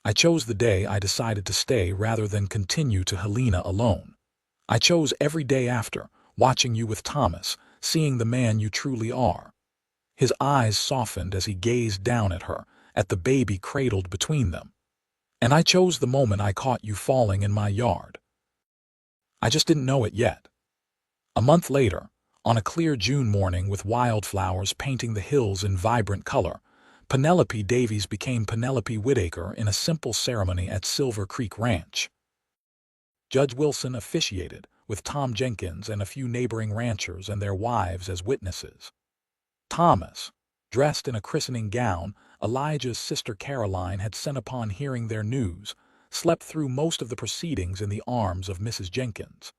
I chose the day I decided to stay rather than continue to Helena alone. I chose every day after, watching you with Thomas, seeing the man you truly are." His eyes softened as he gazed down at her, at the baby cradled between them. "And I chose the moment I caught you falling in my yard. I just didn't know it yet." A month later, on a clear June morning with wildflowers painting the hills in vibrant color, Penelope Davies became Penelope Whitaker in a simple ceremony at Silver Creek Ranch. Judge Wilson officiated, with Tom Jenkins and a few neighboring ranchers and their wives as witnesses. Thomas, dressed in a christening gown Elijah's sister Caroline had sent upon hearing their news, slept through most of the proceedings in the arms of Mrs. Jenkins.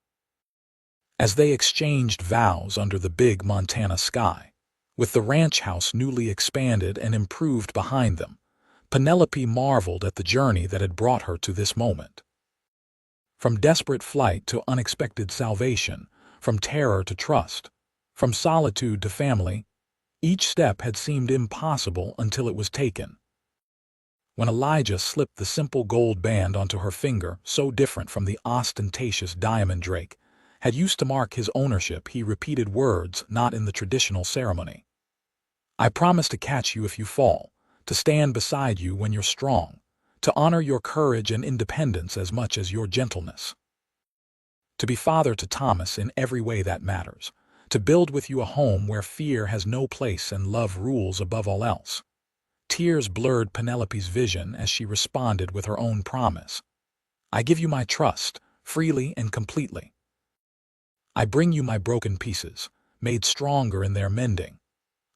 As they exchanged vows under the big Montana sky, with the ranch house newly expanded and improved behind them, Penelope marveled at the journey that had brought her to this moment. From desperate flight to unexpected salvation, from terror to trust, from solitude to family, each step had seemed impossible until it was taken. When Elijah slipped the simple gold band onto her finger, so different from the ostentatious diamond Drake had used to mark his ownership, he repeated words not in the traditional ceremony. "I promise to catch you if you fall, to stand beside you when you're strong, to honor your courage and independence as much as your gentleness. To be father to Thomas in every way that matters, to build with you a home where fear has no place and love rules above all else. Tears blurred Penelope's vision as she responded with her own promise. I give you my trust, freely and completely. I bring you my broken pieces, made stronger in their mending.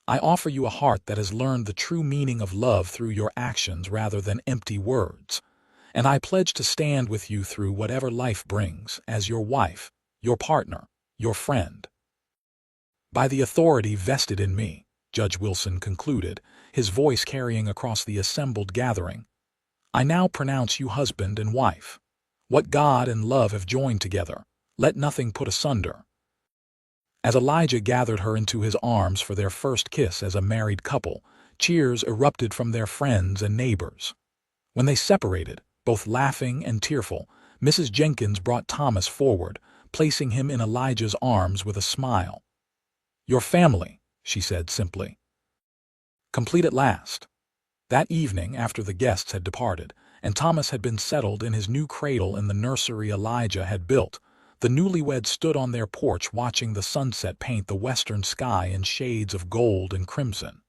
I offer you a heart that has learned the true meaning of love through your actions rather than empty words. And I pledge to stand with you through whatever life brings as your wife, your partner, your friend. By the authority vested in me, Judge Wilson concluded, his voice carrying across the assembled gathering, I now pronounce you husband and wife. What God and love have joined together, let nothing put asunder. As Elijah gathered her into his arms for their first kiss as a married couple, cheers erupted from their friends and neighbors. When they separated, both laughing and tearful, Mrs. Jenkins brought Thomas forward, placing him in Elijah's arms with a smile. Your family, she said simply. Complete at last. That evening, after the guests had departed, and Thomas had been settled in his new cradle in the nursery Elijah had built, the newlyweds stood on their porch watching the sunset paint the western sky in shades of gold and crimson.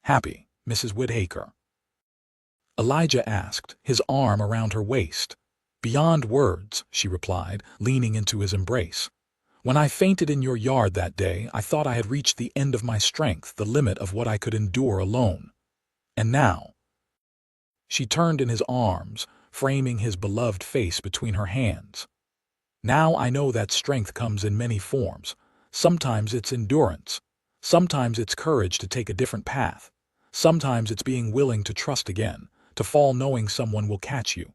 Happy, Mrs. Whittaker? Elijah asked, his arm around her waist. Beyond words, she replied, leaning into his embrace. When I fainted in your yard that day, I thought I had reached the end of my strength, the limit of what I could endure alone. And now? She turned in his arms, framing his beloved face between her hands. Now I know that strength comes in many forms. Sometimes it's endurance. Sometimes it's courage to take a different path. Sometimes it's being willing to trust again, to fall knowing someone will catch you.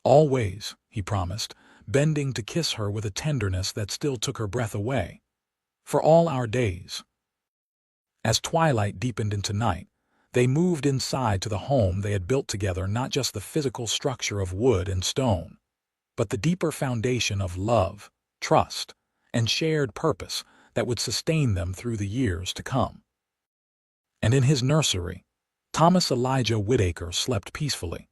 Always, he promised, bending to kiss her with a tenderness that still took her breath away. For all our days. As twilight deepened into night, they moved inside to the home they had built together, not just the physical structure of wood and stone, but the deeper foundation of love, trust, and shared purpose that would sustain them through the years to come. And in his nursery, Thomas Elijah Whittaker slept peacefully,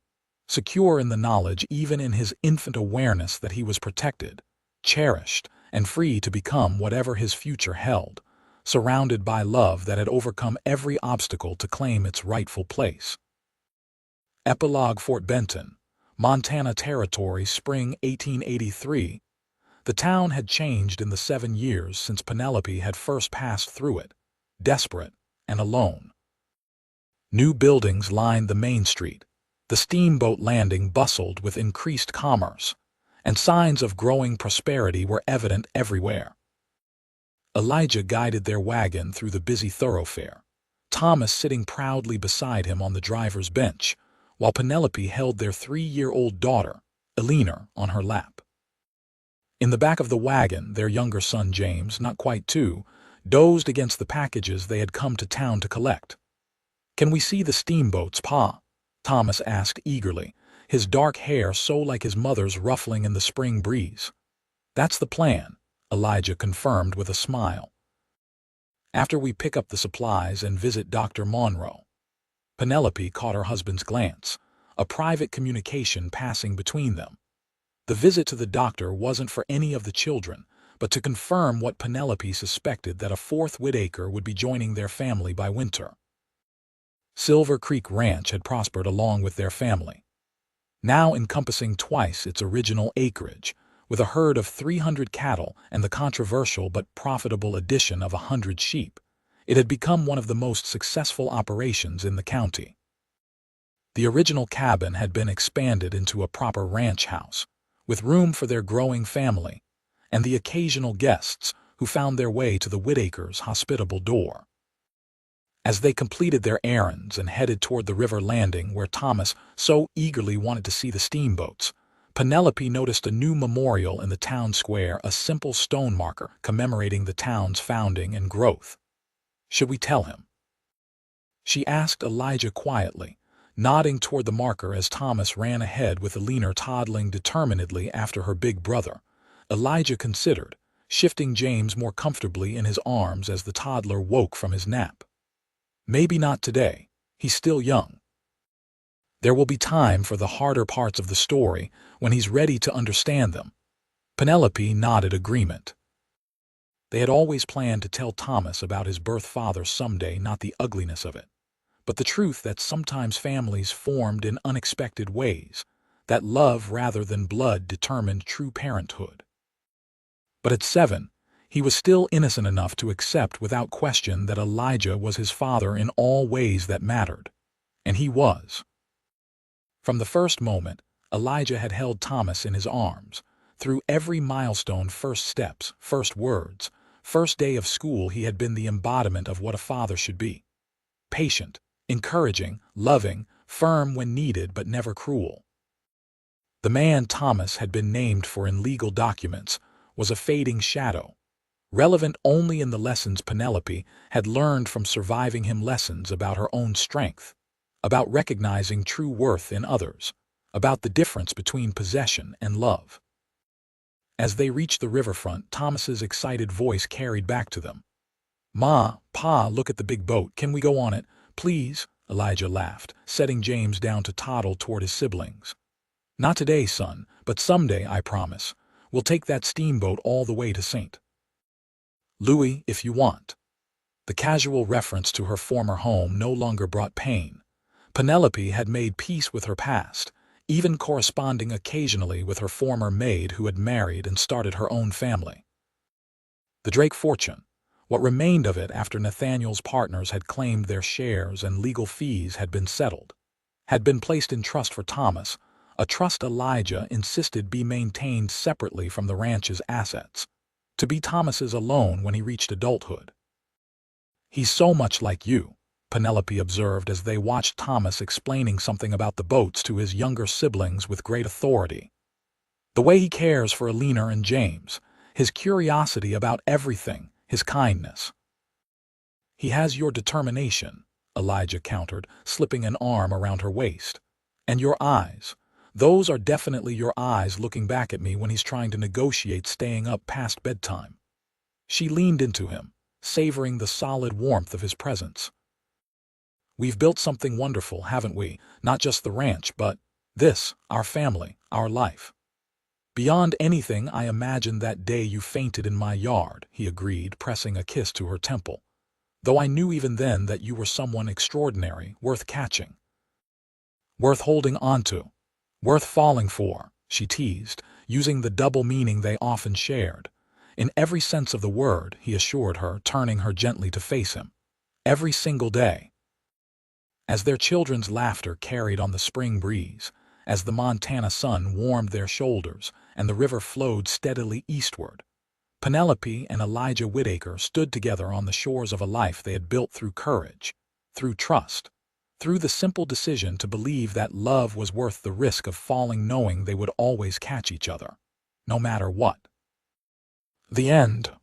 secure in the knowledge, even in his infant awareness, that he was protected, cherished, and free to become whatever his future held, surrounded by love that had overcome every obstacle to claim its rightful place. Epilogue. Fort Benton, Montana Territory, spring 1883. The town had changed in the 7 years since Penelope had first passed through it, desperate and alone. New buildings lined the main street. The steamboat landing bustled with increased commerce, and signs of growing prosperity were evident everywhere. Elijah guided their wagon through the busy thoroughfare, Thomas sitting proudly beside him on the driver's bench, while Penelope held their 3-year-old daughter, Helena, on her lap. In the back of the wagon, their younger son James, not quite 2, dozed against the packages they had come to town to collect. Can we see the steamboats, Pa? Thomas asked eagerly, his dark hair so like his mother's ruffling in the spring breeze. That's the plan, Elijah confirmed with a smile. After we pick up the supplies and visit Dr. Monroe. Penelope caught her husband's glance, a private communication passing between them. The visit to the doctor wasn't for any of the children, but to confirm what Penelope suspected, that a 4th Whittaker would be joining their family by winter. Silver Creek Ranch had prospered along with their family, now encompassing twice its original acreage, with a herd of 300 cattle and the controversial but profitable addition of 100 sheep. It had become one of the most successful operations in the county. The original cabin had been expanded into a proper ranch house, with room for their growing family and the occasional guests who found their way to the Whittakers' hospitable door. As they completed their errands and headed toward the river landing where Thomas so eagerly wanted to see the steamboats, Penelope noticed a new memorial in the town square, a simple stone marker commemorating the town's founding and growth. Should we tell him? She asked Elijah quietly, nodding toward the marker as Thomas ran ahead with Helena toddling determinedly after her big brother. Elijah considered, shifting James more comfortably in his arms as the toddler woke from his nap. Maybe not today. He's still young. There will be time for the harder parts of the story when he's ready to understand them. Penelope nodded agreement. They had always planned to tell Thomas about his birth father someday, not the ugliness of it, but the truth that sometimes families formed in unexpected ways, that love rather than blood determined true parenthood. But at 7, he was still innocent enough to accept without question that Elijah was his father in all ways that mattered. And he was. From the first moment, Elijah had held Thomas in his arms. Through every milestone, first steps, first words, first day of school, he had been the embodiment of what a father should be. Patient, encouraging, loving, firm when needed but never cruel. The man Thomas had been named for in legal documents was a fading shadow, relevant only in the lessons Penelope had learned from surviving him, lessons about her own strength, about recognizing true worth in others, about the difference between possession and love. As they reached the riverfront, Thomas's excited voice carried back to them. "Ma, Pa, look at the big boat. Can we go on it, please?" Elijah laughed, setting James down to toddle toward his siblings. "Not today, son, but someday, I promise. We'll take that steamboat all the way to St. Louis if you want." The casual reference to her former home no longer brought pain. Penelope had made peace with her past, even corresponding occasionally with her former maid who had married and started her own family. The Drake fortune, what remained of it after Nathaniel's partners had claimed their shares and legal fees had been settled, had been placed in trust for Thomas, a trust Elijah insisted be maintained separately from the ranch's assets, to be Thomas's alone when he reached adulthood. "He's so much like you," Penelope observed as they watched Thomas explaining something about the boats to his younger siblings with great authority. "The way he cares for Helena and James, his curiosity about everything, his kindness." "He has your determination," Elijah countered, slipping an arm around her waist. "And your eyes. Those are definitely your eyes looking back at me when he's trying to negotiate staying up past bedtime." She leaned into him, savoring the solid warmth of his presence. "We've built something wonderful, haven't we? Not just the ranch, but this, our family, our life." "Beyond anything I imagined that day you fainted in my yard," he agreed, pressing a kiss to her temple. "Though I knew even then that you were someone extraordinary, worth catching. Worth holding onto. Worth falling for," she teased, using the double meaning they often shared. "In every sense of the word," he assured her, turning her gently to face him. "Every single day." As their children's laughter carried on the spring breeze, as the Montana sun warmed their shoulders and the river flowed steadily eastward, Penelope and Elijah Whittaker stood together on the shores of a life they had built through courage, through trust, through the simple decision to believe that love was worth the risk of falling, knowing they would always catch each other, no matter what. The end.